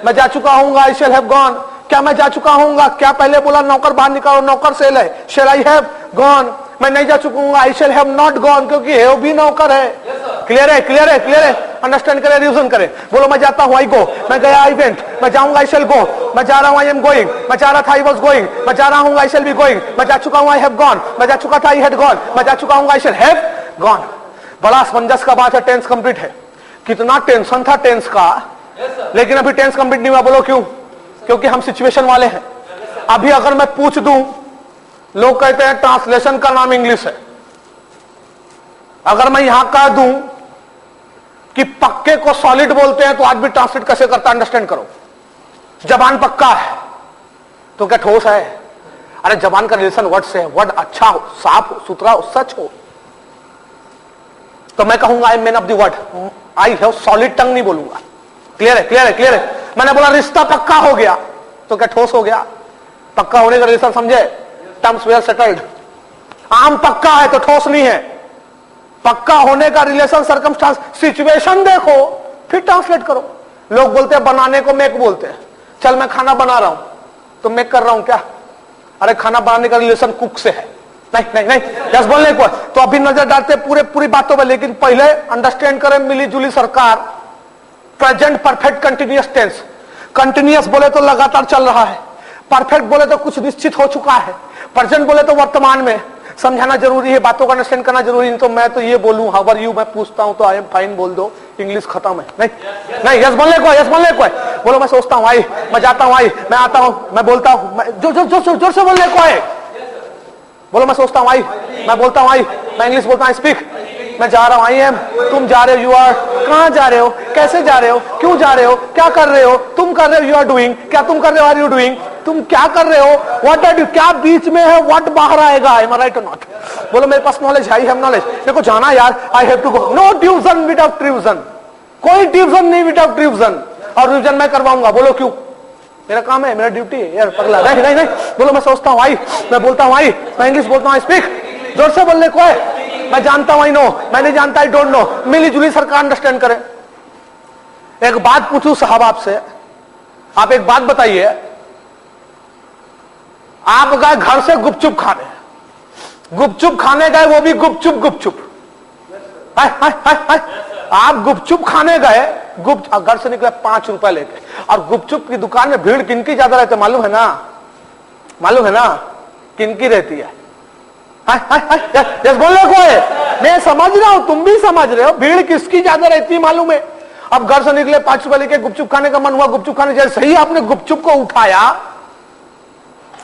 मैं जा चुका होऊंगा, आई शेल हैव गॉन। क्या मैं जा चुका होऊंगा? क्या पहले बोला नौकर बाहर निकालो, नौकर सेल है, शेल आई हैव गॉन। मैं नहीं जा चुका, I shall have not gone, क्योंकि हैव भी नौकर है। क्लियर है, क्लियर है, क्लियर है। अंडरस्टैंड करें, रिविजन करें। बोलो मैं जाता हूं, आई गो। मैं गया, आई वेंट। मैं जाऊंगा, आई शेल गो। मैं जा रहा हूं, आई एम गोइंग। मैं जा रहा था, आई वाज गोइंग। मैं जा रहा हूं, आई शेल बी गोइंग। मैं जा चुका हूं, आई हैव गॉन। मैं जा चुका था, आई हैड गॉन। मैं जा चुका हूं, आई शेल हैव गॉन। बड़ा असमंजस का बात है, टेंस कंप्लीट है। कितना टेंशन था टेंस का, लेकिन अभी टेंस कंप्लीट नहीं हुआ। बोलो क्यों? क्योंकि हम सिचुएशन वाले हैं। अभी अगर मैं पूछ दूं, लोग कहते हैं ट्रांसलेशन का नाम इंग्लिश है। अगर मैं यहां कह दूं कि पक्के को सॉलिड बोलते हैं, तो आज भी ट्रांसलेट कैसे करता, अंडरस्टैंड करो। जबान पक्का है तो क्या ठोस है? अरे जबान का रिलेशन वर्ड से है। वर्ड अच्छा हो, साफ हो, सुथरा हो, सच हो, तो मैं कहूंगा I man of the word. I have solid tongue नहीं बोलूंगा। क्लियर है, क्लियर है, क्लियर है। मैंने बोला रिश्ता पक्का हो गया, तो क्या ठोस हो गया? पक्का होने का रिलेशन समझे? Terms were settled. आम पक्का है तो ठोस नहीं है। पक्का होने का रिलेशन सर्कमस्टांस, सिचुएशन देखो, फिर ट्रांसलेट करो। लोग बोलते हैं बनाने को मेक बोलते हैं। चल मैं खाना बना रहा हूं तो मेक कर रहा हूं क्या? अरे खाना बनाने का रिलेशन कुक से है। नहीं नहीं नहीं, यस बोलने को। तो अभी नजर डालते पूरी बातों पर, लेकिन पहले अंडरस्टैंड करें मिली जुली सरकार। Present perfect continuous tense. Continuous बोले तो लगातार चल रहा है, परफेक्ट बोले तो कुछ निश्चित हो चुका है, प्रेजेंट बोले तो वर्तमान में। समझाना जरूरी है, बातों का अंडरस्टैंड करना जरूरी है। तो मैं तो ये बोलूं हाउ आर यू, मैं पूछता हूं तो आई एम फाइन बोल दो, इंग्लिश खत्म है। नहीं नहीं, यस बोलने को, यस बोलने को है। बोलो मैं सोचता हूं, आई, मैं जाता हूं, आई, मैं आता हूं, मैं बोलता हूं, जोर से बोलने को है। बोलो मैं सोचता हूं, आई, मैं बोलता हूं, आई, मैं इंग्लिश बोलता हूं, स्पीक। मैं जा रहा हूं, आई एम। तुम जा रहे हो, यू आर। कहां जा रहे हो? कैसे जा रहे हो? क्यों जा रहे हो? क्या कर रहे हो? तुम कर रहे हो, यू आर डूइंग। क्या तुम कर रहे हो? Are you doing. तुम क्या कर रहे हो? What are you. क्या बीच में है? व्हाट बाहर आएगा। एम आई राइट और नॉट? बोलो मेरे पास नॉलेज है, आई हैव नॉलेज। मेरे को जाना यार, I have to go. No division without revision. कोई डिवीजन नहीं विदाउट रिवीजन। और रिवीजन मैं करवाऊंगा। बोलो क्यों? मेरा काम है, मेरा ड्यूटी है यार, पगला। नहीं नहीं नहीं, बोलो मैं सोचता हूं, आई, मैं बोलता हूं, आई, मैं इंग्लिश बोलता हूं, स्पीक। जोर से बोलने को है। मैं जानता हूं, आई नो। मैं नहीं जानता, आई डोंट नो। मिली जुली सरकार अंडरस्टैंड करें। एक बात पूछूं साहब आपसे, आप एक बात बताइए। आप गए घर से गुपचुप खाने, गुपचुप खाने गए, वो भी गुपचुप गुपचुप। आप गुपचुप खाने गए, घर से निकले 5 रुपए लेके, और गुपचुप की दुकान में भीड़ किनकी ज्यादा रहती है मालूम है ना? मालूम है ना किनकी रहती है? बोलने को है। मैं समझ रहा हूं, तुम भी समझ रहे हो, भीड़ किसकी ज्यादा रहती है मालूम है? अब घर से निकले 5 रुपए लेके गुपचुप खाने का मन हुआ, गुपचुप खाने जैसे ही आपने गुपचुप को उठाया,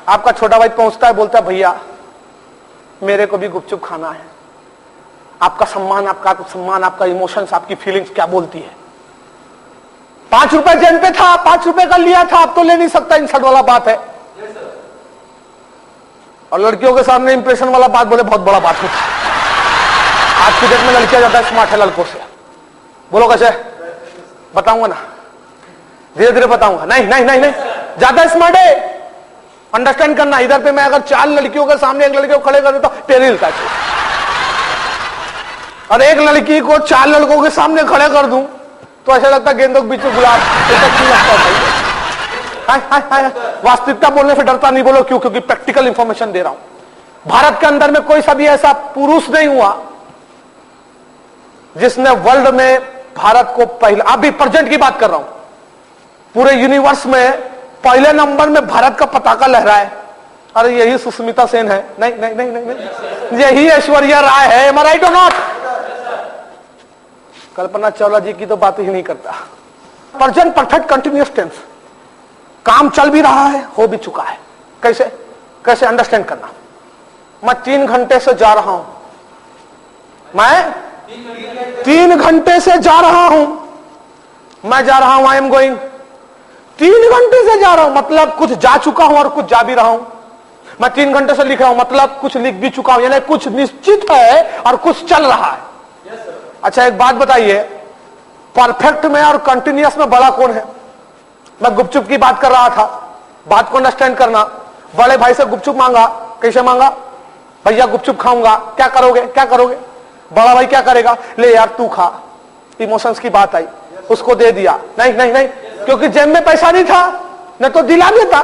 आपका छोटा भाई पहुंचता है, बोलता है भैया मेरे को भी गुपचुप खाना है। आपका सम्मान, आपका इमोशंस, आपकी फीलिंग्स क्या बोलती है? 5 रुपए जेब पे था, 5 रुपए का लिया था, अब तो ले नहीं सकता, इंसल्ट वाला बात है। और लड़कियों के सामने इंप्रेशन वाला बात बोले बहुत बड़ा बात होता है। आज की डेट में लड़कियां ज्यादा स्मार्ट है लड़कों से। बोलो कैसे? बताऊंगा ना, धीरे धीरे बताऊंगा। नहीं नहीं नहीं नहीं, ज्यादा स्मार्ट है। अंडरस्टैंड करना, इधर पे मैं अगर 4 लड़कियों के सामने एक लड़की को खड़े कर देता हूं, टेढ़ी हिलता है। और एक लड़की को 4 लड़कों के सामने खड़े कर दूं तो ऐसा लगता है गेंदों के बीच में गुलाब। वास्तविकता बोलने से डरता नहीं, बोलो क्यों? क्योंकि प्रैक्टिकल इंफॉर्मेशन दे रहा हूं। भारत के अंदर में कोई सा भी ऐसा पुरुष नहीं हुआ जिसने वर्ल्ड में भारत को पहले, अभी प्रेजेंट की बात कर रहा हूं, पूरे यूनिवर्स में पहले नंबर में भारत का पताका लहराए। अरे यही सुष्मिता सेन है? नहीं नहीं नहीं नहीं, नहीं। यही ऐश्वर्या राय है। एम आई राइट और नॉट? कल्पना चावला जी की तो बात ही नहीं करता। प्रेजेंट परफेक्ट कंटिन्यूअस टेंस, काम चल भी रहा है, हो भी चुका है। कैसे कैसे अंडरस्टैंड करना? मैं 3 घंटे से जा रहा हूं, मैं 3 घंटे से जा रहा हूं, मैं जा रहा हूं, आई एम गोइंग। 3 घंटे से जा रहा हूं मतलब कुछ जा चुका हूं और कुछ जा भी रहा हूं। मैं 3 घंटे से लिख रहा हूं मतलब कुछ लिख भी चुका हूं, यानी कुछ निश्चित है और कुछ चल रहा है। अच्छा एक बात बताइए, परफेक्ट में और कंटिन्यूअस में बड़ा कौन है? मैं गुपचुप की बात कर रहा था, बात को अंडरस्टैंड करना। बड़े भाई से गुपचुप मांगा, कैसे मांगा? भैया गुपचुप खाऊंगा, क्या करोगे? क्या करोगे? बड़ा भाई क्या करेगा? ले यार तू खा। इमोशंस की बात आई, उसको दे दिया। नहीं नहीं नहीं, क्योंकि जेब में पैसा नहीं था, न तो दिला देता।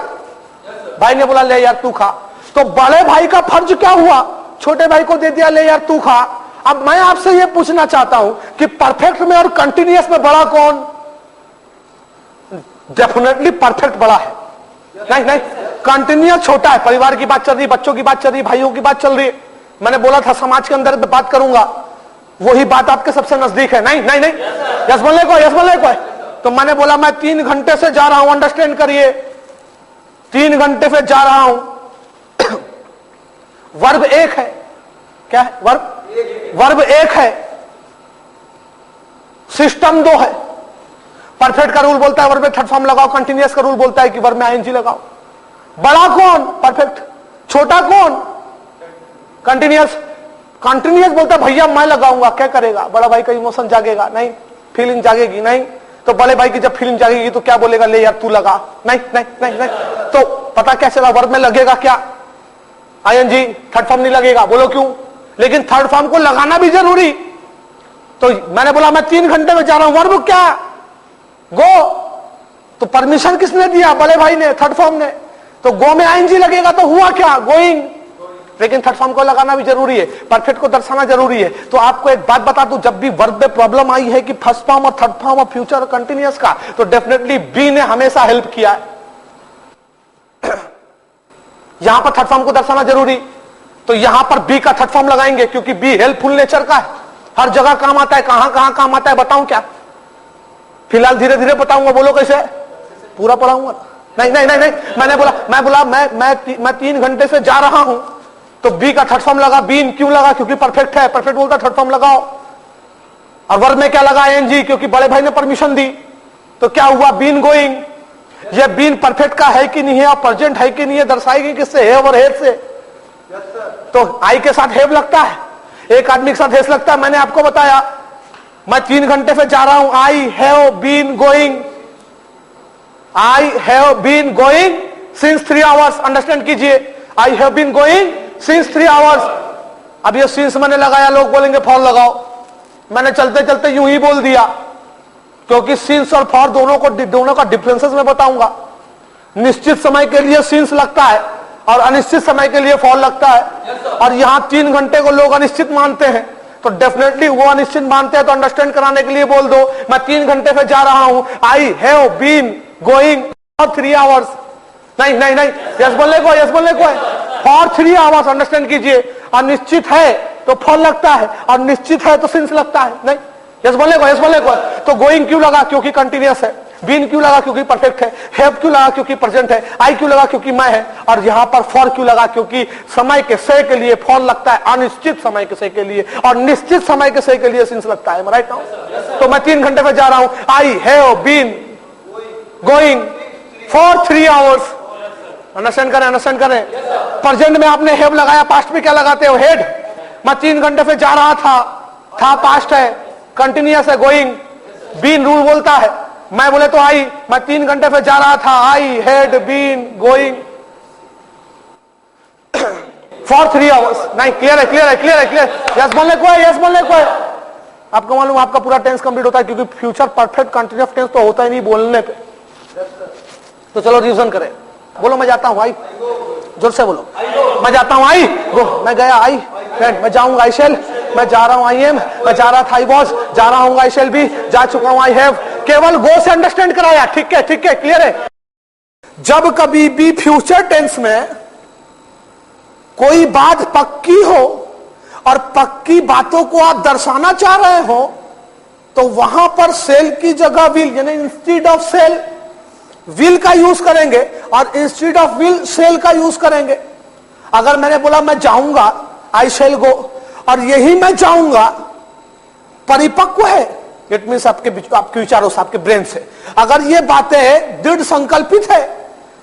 भाई ने बोला ले यार तू खा, तो बड़े भाई का फर्ज क्या हुआ? छोटे भाई को दे दिया, ले यार तू खा। अब मैं आपसे यह पूछना चाहता हूं कि परफेक्ट में और कंटिन्यूअस में बड़ा कौन? डेफिनेटली परफेक्ट बड़ा है। नहीं नहीं, कंटिन्यूअस छोटा है। परिवार की बात चल रही, बच्चों की बात चल रही, भाइयों की बात चल रही। मैंने बोला था समाज के अंदर बात करूंगा, वही बात आपके सबसे नजदीक है। नहीं नहीं नहीं, यस बोलने को, यस बोलने को। तो मैंने बोला मैं 3 घंटे से जा रहा हूं, अंडरस्टैंड करिए, 3 घंटे से जा रहा हूं। वर्ब 1 है। क्या है? वर्ब 1 है, सिस्टम 2 है। परफेक्ट का रूल बोलता है वर्ब में थर्ड फॉर्म लगाओ, कंटिन्यूअस का रूल बोलता है कि वर्ब में आईएनजी लगाओ। बड़ा कौन? परफेक्ट। छोटा कौन? कंटिन्यूअस। कंटिन्यूअस बोलता है भैया मैं लगाऊंगा, क्या करेगा? बड़ा भाई का इमोशन जागेगा? नहीं। फीलिंग जागेगी? नहीं। तो बड़े भाई की जब फीलिंग जागेगी तो क्या बोलेगा? ले यार तू लगा। नहीं नहीं नहीं नहीं, तो पता क्या चला? वर्ब में लगेगा क्या? आईएनजी, थर्ड फॉर्म नहीं लगेगा। बोलो क्यों? लेकिन थर्ड फॉर्म को लगाना भी जरूरी। तो मैंने बोला मैं 3 घंटे में जा रहा हूं, वर्ब क्या? गो। तो परमिशन किसने दिया? बड़े भाई ने, थर्ड फॉर्म ने। तो गो में आईएनजी लगेगा तो हुआ क्या? गोइंग। लेकिन थर्ड फॉर्म को लगाना भी जरूरी है, परफेक्ट को दर्शाना जरूरी है। तो आपको एक बात बता दूं, जब भी वर्ब में प्रॉब्लम आई है कि फर्स्ट फॉर्म और थर्ड फॉर्म और फ्यूचर और कंटिन्यूअस का, तो डेफिनेटली बी ने हमेशा हेल्प किया है। यहां पर थर्ड फॉर्म को दर्शाना जरूरी, तो यहां पर बी का थर्ड फॉर्म लगाएंगे, क्योंकि बी हेल्पफुल नेचर का है, हर जगह काम आता है। कहां कहां काम आता है बताऊं क्या? फिलहाल धीरे धीरे बताऊंगा। बोलो कैसे? पूरा पढ़ाऊंगा? नहीं नहीं नहीं नहीं, मैं 3 घंटे से जा रहा हूं, तो बी का थर्ड फॉर्म लगा। बीन क्यों लगा? क्योंकि परफेक्ट है, परफेक्ट बोलता थर्ड फॉर्म लगाओ। और वर्ब में क्या लगा? एनजी, क्योंकि बड़े भाई ने परमिशन दी। तो क्या हुआ? Been going. ये बीन परफेक्ट का है कि नहीं है और प्रेजेंट है कि नहीं है दर्शाएगी किससे? हैव और हैड से। तो आई के साथ हैव लगता है, एक आदमी के साथ हैज लगता है। मैंने आपको बताया मैं 3 घंटे से जा रहा हूं, I have been going, I have been going since 3 hours. Understand कीजिए, I have been going since 3 hours. अब ये सिंस मैंने लगाया, लोग बोलेंगे फॉर लगाओ, मैंने चलते चलते यूं ही बोल दिया, क्योंकि सिंस और फॉर दोनों का डिफरेंसेस मैं बताऊंगा। निश्चित समय के लिए सिंस लगता है और अनिश्चित समय के लिए फॉर लगता है। और यहां 3 घंटे को लोग अनिश्चित मानते हैं, तो डेफिनेटली वो अनिश्चित मानते हैं, तो अंडरस्टैंड कराने के लिए बोल दो मैं 3 घंटे से जा रहा हूं, I have been going for 3 hours. नहीं नहीं नहीं, यस बोलने को, यस बोलने को है। फॉर 3 आवर्स, अंडरस्टैंड कीजिए। अनिश्चित है तो फॉर लगता है और निश्चित है तो सिंस लगता है। नहीं, यस बोलने को, यस बोलने को। तो गोइंग क्यों लगा? क्योंकि कंटिन्यूअस है। बीन क्यों लगा? क्योंकि परफेक्ट है। हैव क्यों लगा? क्योंकि प्रेजेंट है। आई क्यों लगा? क्योंकि मैं है। और यहां पर फॉर क्यों लगा? क्योंकि समय के से के लिए फॉर लगता है अनिश्चित समय के से के लिए, और निश्चित समय के से के लिए सिंस लगता है। Right now? तो मैं 3 घंटे में जा रहा हूं। I have been going for 3 hours. Understand करें, अंडरस्टैंड करें। प्रेजेंट में आपने हैव लगाया, पास्ट में क्या लगाते हो? हैड। मैं 3 घंटे से जा रहा था पास्ट है, कंटिन्यूअस है, गोइंग। बीन रूल बोलता है, मैं बोले तो आई, मैं 3 घंटे से जा रहा था, I had been going for 3 hours. नहीं, क्लियर है, क्लियर है, क्लियर है, क्लियर। यस बोलने को है, यस बोलने को है। आपको मालूम आपका पूरा टेंस कंप्लीट होता है, क्योंकि फ्यूचर परफेक्ट कंटिन्यूअस टेंस तो होता ही नहीं बोलने पे। तो चलो रिवीजन करें। बोलो मैं जाता हूं, आई। जोर से बोलो, मैं जाता हूं, आई। गो, मैं गया, आई। मैं जाऊंगा, आई शेल। मैं जा रहा हूं, आई एम। मैं जा रहा था, आई वॉज। जा रहा हूं, आई शेल बी। जा चुका हूं, आई हैव। केवल गो से अंडरस्टैंड कराया। ठीक है, ठीक है, क्लियर है। जब कभी भी फ्यूचर टेंस में कोई बात पक्की हो और पक्की बातों को आप दर्शाना चाह रहे हो, तो वहां पर सेल की जगह विल, यानी इंस्टीड ऑफ सेल विल का यूज करेंगे, और इंस्टीड ऑफ विल सेल का यूज करेंगे। अगर मैंने बोला मैं जाऊंगा, आई शेल गो, और यही मैं जाऊंगा परिपक्व है, इट मीन्स आपके विचारों से, आपके ब्रेन से। अगर ये बातें दृढ़ संकल्पित है,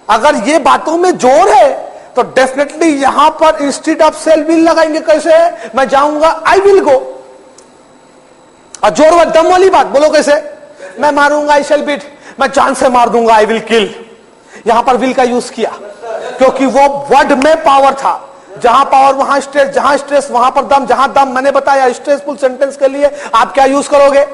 अगर ये बातों में जोर है, तो डेफिनेटली यहां पर इंस्टीड ऑफ सेल विल लगाएंगे। कैसे? मैं जाऊंगा, आई विल गो। और जोर व दम वाली बात बोलो कैसे? मैं मारूंगा, आई शेल बीट। मैं जान से मार दूंगा, आई विल किल। यहां पर विल का यूज किया, क्योंकि वो वर्ड में पावर था। जहां पावर वहां स्ट्रेस, जहां स्ट्रेस वहां पर दम, जहां दम। मैंने बताया स्ट्रेसफुल सेंटेंस के लिए आप क्या यूज करोगे?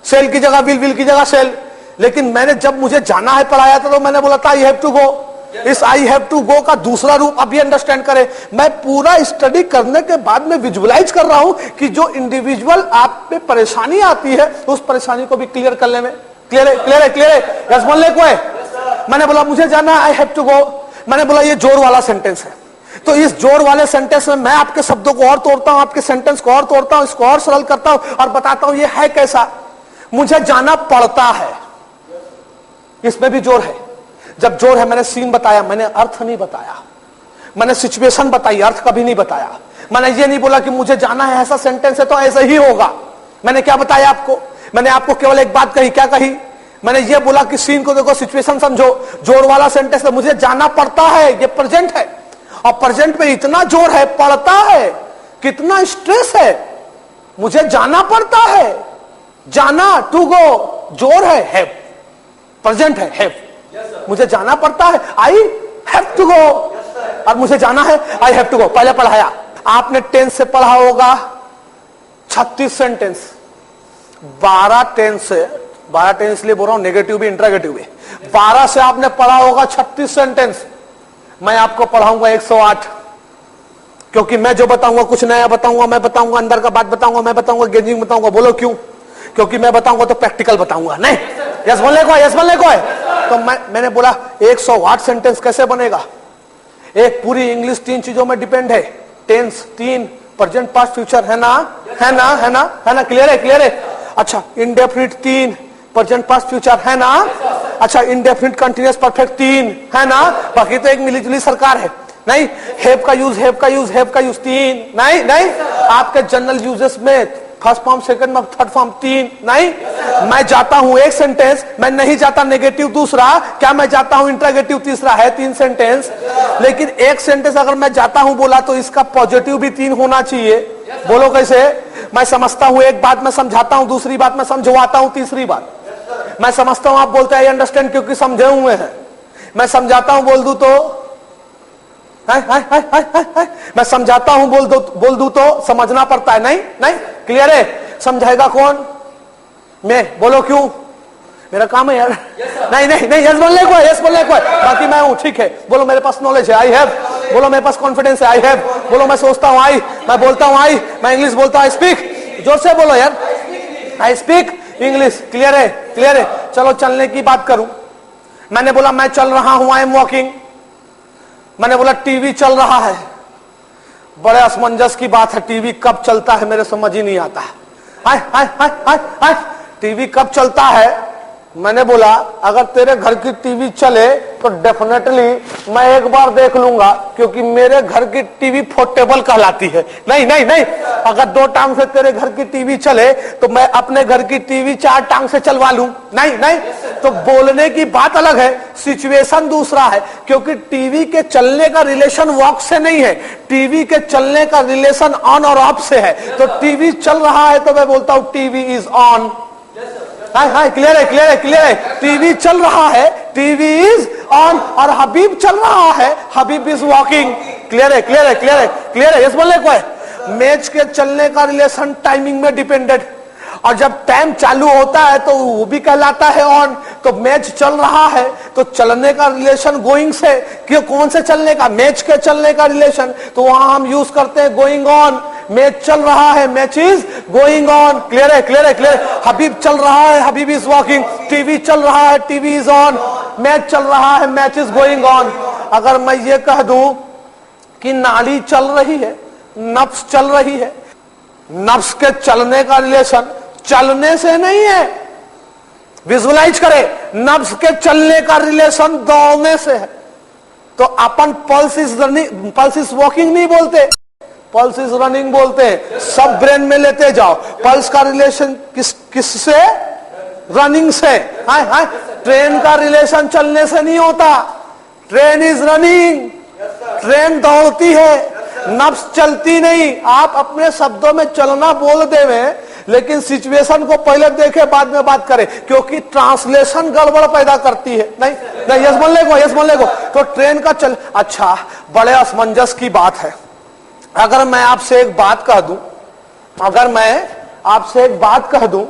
सेल की जगह विल, विल की जगह सेल। लेकिन मैंने जब मुझे जाना है पढ़ाया था, तो मैंने बोला था आई हैव टू गो। इस आई हैव टू गो का दूसरा रूप अभी अंडरस्टैंड करें। मैं पूरा स्टडी करने के बाद में विजुअलाइज कर रहा हूं कि जो इंडिविजुअल आप पे परेशानी आती है, उस परेशानी को भी क्लियर करने में। क्लियर है, क्लियर है, क्लियर है। यस बोलने को है। मैंने बोला मुझे जाना, आई हैव टू गो। मैंने बोला ये जोर वाला सेंटेंस है, तो इस जोर वाले सेंटेंस में मैं आपके शब्दों को और तोड़ता हूं, आपके सेंटेंस को और तोड़ता हूं, इसको और सरल करता हूं और बताता हूं ये है कैसा। मुझे जाना पड़ता है, इसमें भी जोर है। जब जोर है, मैंने सीन बताया, मैंने अर्थ नहीं बताया। मैंने सिचुएशन बताई, अर्थ कभी नहीं बताया। मैंने ये नहीं बोला कि मुझे जाना है, ऐसा सेंटेंस है तो ऐसा ही होगा। मैंने क्या बताया आपको? मैंने आपको केवल एक बात कही। क्या कही? मैंने ये बोला कि सीन को देखो, सिचुएशन समझो। जोर वाला सेंटेंस है, मुझे जाना पड़ता है, ये प्रेजेंट है, और प्रेजेंट में इतना जोर है, पड़ता है, कितना स्ट्रेस है। मुझे जाना पड़ता है, जाना, टू गो, जोर है, हैव। प्रेजेंट है, हैव। मुझे जाना पड़ता है, आई हैव टू गो, और मुझे जाना है, आई हैव टू गो। पहले पढ़ाया आपने, टेंस से पढ़ा होगा 36 सेंटेंस, 12 टेंस से, 12 टेंस इसलिए बोल रहा हूं, नेगेटिव भी इंट्रागेटिव भी। 12 से आपने पढ़ा होगा 36 सेंटेंस। मैं आपको पढ़ाऊंगा 108, क्योंकि मैं जो बताऊंगा कुछ नया बताऊंगा। मैं बताऊंगा अंदर का बात बताऊंगा, मैं बताऊंगा गेजिंग बताऊंगा। बोलो क्यों? क्योंकि मैं बताऊंगा तो प्रैक्टिकल बताऊंगा। नहीं, यस बोलने को है, यस बोलने को है। तो मैंने बोला 108 सेंटेंस कैसे बनेगा? एक पूरी इंग्लिश 3 चीजों में डिपेंड है। टेंस 3, प्रेजेंट, पास्ट, फ्यूचर, है ना? है ना? है ना? है ना? क्लियर है, क्लियर है। अच्छा, इंडेफिनिट 3, प्रेजेंट, पास्ट, फ्यूचर, है ना? अच्छा, इंडेफिनिट कंटिन्यूअस परफेक्ट 3, है ना? बाकी तो एक मिलीजुली सरकार है। नहीं, हैव का यूज, हैव का यूज, हैव का यूज 3, नहीं नहीं। आपके जनरल यूजेस में first form, second form, third form 3, नहीं। मैं जाता हूं एक सेंटेंस, मैं नहीं जाता नेगेटिव दूसरा, क्या मैं जाता हूं इंट्रागेटिव तीसरा, है 3 सेंटेंस। लेकिन एक सेंटेंस अगर मैं जाता हूं बोला तो इसका पॉजिटिव भी 3 होना चाहिए। बोलो कैसे? मैं समझता हूं एक बात, मैं समझाता हूं दूसरी बात, मैं समझवाता हूं तीसरी बात। मैं समझता हूं, आप बोलते हैं आई अंडरस्टैंड, क्योंकि समझे हुए हैं। मैं समझाता हूं बोल दूं तो मैं समझाता हूं बोल दूं तो समझना पड़ता है। नहीं नहीं, क्लियर है। समझाएगा कौन? मैं। बोलो क्यों? मेरा काम है यार। नहीं नहीं नहीं, यस बोलने को है, यस बोलने को है। बाकी मैं हूं, ठीक है। बोलो मेरे पास नॉलेज है, आई हैव। बोलो मेरे पास कॉन्फिडेंस है, आई हैव। बोलो मैं सोचता हूं, आई। मैं बोलता हूं, आई। मैं इंग्लिश बोलता हूं, आई स्पीक। जोर से बोलो यार, आई स्पीक इंग्लिश। क्लियर है, क्लियर है। चलो चलने की बात करूं। मैंने बोला मैं चल रहा हूं, आई एम वॉकिंग। मैंने बोला टीवी चल रहा है। बड़े असमंजस की बात है, टीवी कब चलता है मेरे समझ ही नहीं आता है। हाय हाय हाय हाय हाय। टीवी कब चलता है? मैंने बोला अगर तेरे घर की टीवी चले तो डेफिनेटली मैं एक बार देख लूंगा, क्योंकि मेरे घर की टीवी पोर्टेबल कहलाती है। नहीं नहीं नहीं, अगर 2 टांग से तेरे घर की टीवी चले तो मैं अपने घर की टीवी 4 टांग से चलवा लूं। नहीं नहीं, तो बोलने की बात अलग है, सिचुएशन दूसरा है। क्योंकि टीवी के चलने का रिलेशन वॉक से नहीं है, टीवी के चलने का रिलेशन ऑन और ऑफ से है। तो टीवी चल रहा है तो मैं बोलता हूं TV is on. Hi hi, clear है क्लियर है क्लियर है। टीवी चल रहा है, टीवी इज ऑन, और हबीब चल रहा है, हबीब इज वॉकिंग। क्लियर है क्लियर है क्लियर है क्लियर है। यस बोलने को है। मैच के चलने का रिलेशन टाइमिंग में डिपेंडेंट, और जब टाइम चालू होता है तो वो भी कहलाता है ऑन। तो मैच चल रहा है तो चलने का रिलेशन गोइंग से, क्यों कौन से चलने का? मैच के चलने का रिलेशन, तो वहां हम यूज करते हैं गोइंग ऑन। मैच चल रहा है, match is going on. Clear है क्लियर है क्लियर है। हबीब चल रहा है, हबीब इज वॉकिंग। टीवी चल रहा है, टीवी इज ऑन। मैच चल रहा है, मैच इज गोइंग ऑन। अगर मैं ये कह दूं कि नाड़ी चल रही है, नफ्स चल रही है, नफ्स के चलने का रिलेशन चलने से नहीं है, विजुलाइज करें, नफ्स के चलने का रिलेशन दौड़ने से है। तो अपन pulse is running, pulse is walking नहीं बोलते, पल्स इज रनिंग बोलते हैं। सब ब्रेन में लेते जाओ। पल्स का रिलेशन किससे? रनिंग से। हाय हाय, ट्रेन का रिलेशन चलने से नहीं होता, ट्रेन इज रनिंग, ट्रेन दौड़ती है, नफ्स चलती नहीं। आप अपने शब्दों में चलना बोल देवे, लेकिन सिचुएशन को पहले देखे बाद में बात करें, क्योंकि ट्रांसलेशन गड़बड़ पैदा करती है। नहीं नहीं, यस बोलने को, यस बोलने को। तो ट्रेन का चल, अच्छा बड़े असमंजस की बात है। अगर मैं आपसे एक बात कह दूं, अगर मैं आपसे एक बात कह दूं,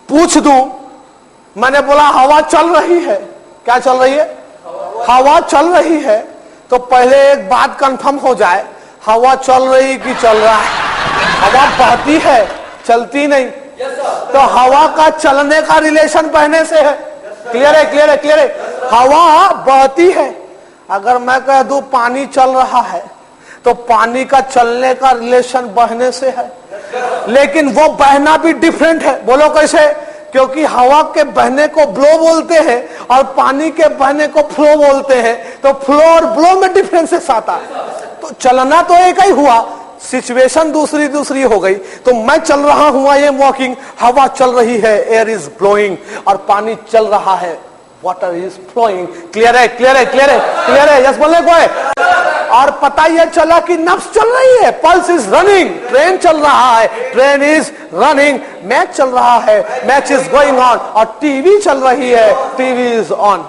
पूछ दूं, मैंने बोला हवा चल रही है, क्या चल रही है? हवा चल रही है, तो पहले एक बात कंफर्म हो जाए, हवा चल रही कि चल रहा है? हवा बहती है, चलती नहीं। तो हवा का चलने का रिलेशन बहने से है। क्लियर है क्लियर है क्लियर है। हवा बहती है। अगर मैं कह दूं पानी चल रहा है, तो पानी का चलने का रिलेशन बहने से है, लेकिन वो बहना भी डिफरेंट है। बोलो कैसे? क्योंकि हवा के बहने को ब्लो बोलते हैं और पानी के बहने को फ्लो बोलते हैं। तो फ्लो और ब्लो में डिफरेंसेस आता है। तो चलना तो एक ही हुआ, सिचुएशन दूसरी दूसरी हो गई। तो मैं चल रहा हूं, आई एम वॉकिंग, हवा चल रही है, एयर इज ब्लोइंग, और पानी चल रहा है, वाटर इज फ्लोइंग। क्लियर है क्लियर है क्लियर है क्लियर है। यस बोलने को है। और पता यह चला कि नफ्स चल रही है, पल्स इज रनिंग, ट्रेन चल रहा है, ट्रेन इज रनिंग, मैच चल रहा है, मैच इज गोइंग ऑन, और टीवी चल रही है, टीवी इज ऑन।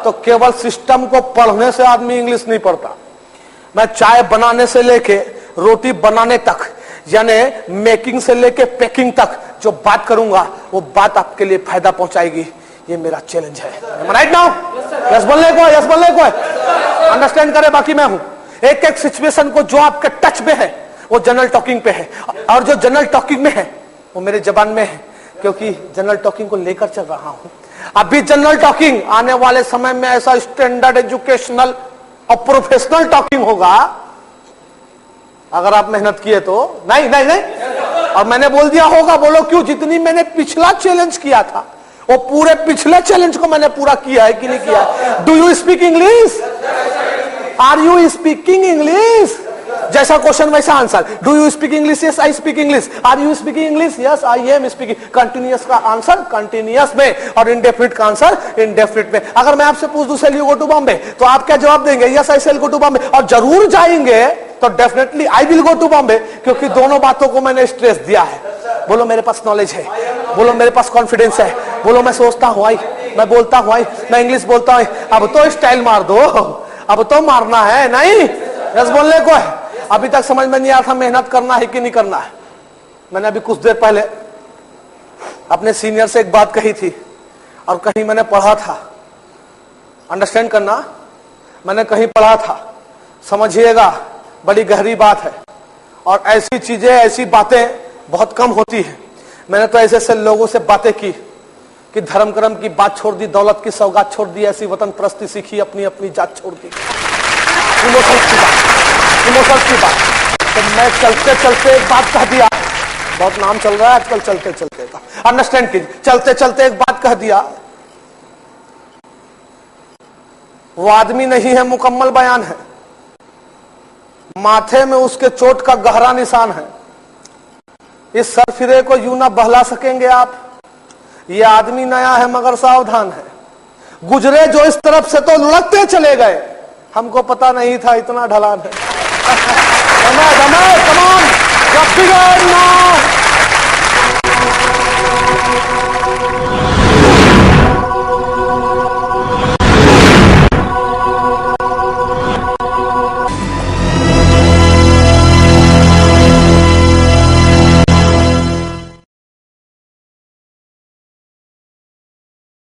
तो केवल सिस्टम को पढ़ने से आदमी इंग्लिश नहीं पढ़ता। मैं चाय बनाने से लेके रोटी बनाने तक, यानी मेकिंग से लेके पैकिंग तक जो बात करूंगा, वो बात आपके लिए फायदा पहुंचाएगी। ये मेरा चैलेंज है। Right now? यस बोलने को, यस बोलने को है। अंडरस्टैंड करे, बाकी मैं हूं। एक एक सिचुएशन को जो आपके टच में है वो जनरल टॉकिंग पे है, और जो जनरल टॉकिंग में है वो मेरे जबान में है, क्योंकि जनरल टॉकिंग को लेकर चल रहा हूं। अभी जनरल टॉकिंग, आने वाले समय में ऐसा स्टैंडर्ड एजुकेशनल और प्रोफेशनल टॉकिंग होगा, अगर आप मेहनत किए तो। नहीं नहीं नहीं, और मैंने बोल दिया होगा, बोलो क्यों? जितनी मैंने पिछला चैलेंज किया था, वो पूरे पिछले चैलेंज को मैंने पूरा किया है कि नहीं किया? Do you speak English? Are you speaking English? जैसा क्वेश्चन वैसा answer. Do you speak English? Yes I speak English. Are you speaking English? Yes I am speaking. Continuous का आंसर कंटिन्यूअस में, और इंडेफिनिट का आंसर इंडेफिनिट में। अगर मैं आपसे पूछ दूं shall you go to Bombay, तो आप क्या जवाब देंगे? Yes I shall go to Bombay. और जरूर जाएंगे तो definitely I will go to Bombay, क्योंकि दोनों बातों को मैंने स्ट्रेस दिया है। बोलो मेरे पास नॉलेज है, बोलो मेरे पास कॉन्फिडेंस है, बोलो मैं सोचता हूं आई, मैं बोलता हूं आई, मैं इंग्लिश बोलता हूं। अब तो स्टाइल मार दो, अब तो मारना है। नहीं, यस बोलने को है। अभी तक समझ में नहीं आया था मेहनत करना है कि नहीं करना है। मैंने अभी कुछ देर पहले अपने सीनियर से एक बात कही थी, और कहीं मैंने पढ़ा था। अंडरस्टैंड करना, मैंने कहीं पढ़ा था, समझिएगा, बड़ी गहरी बात है। और ऐसी चीजें, ऐसी बातें बहुत कम होती है। मैंने तो ऐसे ऐसे लोगों से बातें की कि धर्म कर्म की बात छोड़ दी, दौलत की सौगात छोड़ दी, ऐसी वतन परस्ती सीखी, अपनी अपनी जात छोड़ दी। इमोशंस की बात, इमोशंस की बात। तो मैं चलते चलते एक बात कह दिया, बहुत नाम चल रहा है आजकल चलते चलते का, अंडरस्टैंड कीजिए। चलते चलते एक बात कह दिया, वो आदमी नहीं है, मुकम्मल बयान है। माथे में उसके चोट का गहरा निशान है। इस सरफिरे को यूं ना बहला सकेंगे आप। ये आदमी नया है मगर सावधान है। गुजरे जो इस तरफ से तो लुढ़कते चले गए, हमको पता नहीं था इतना ढलान है। तमाम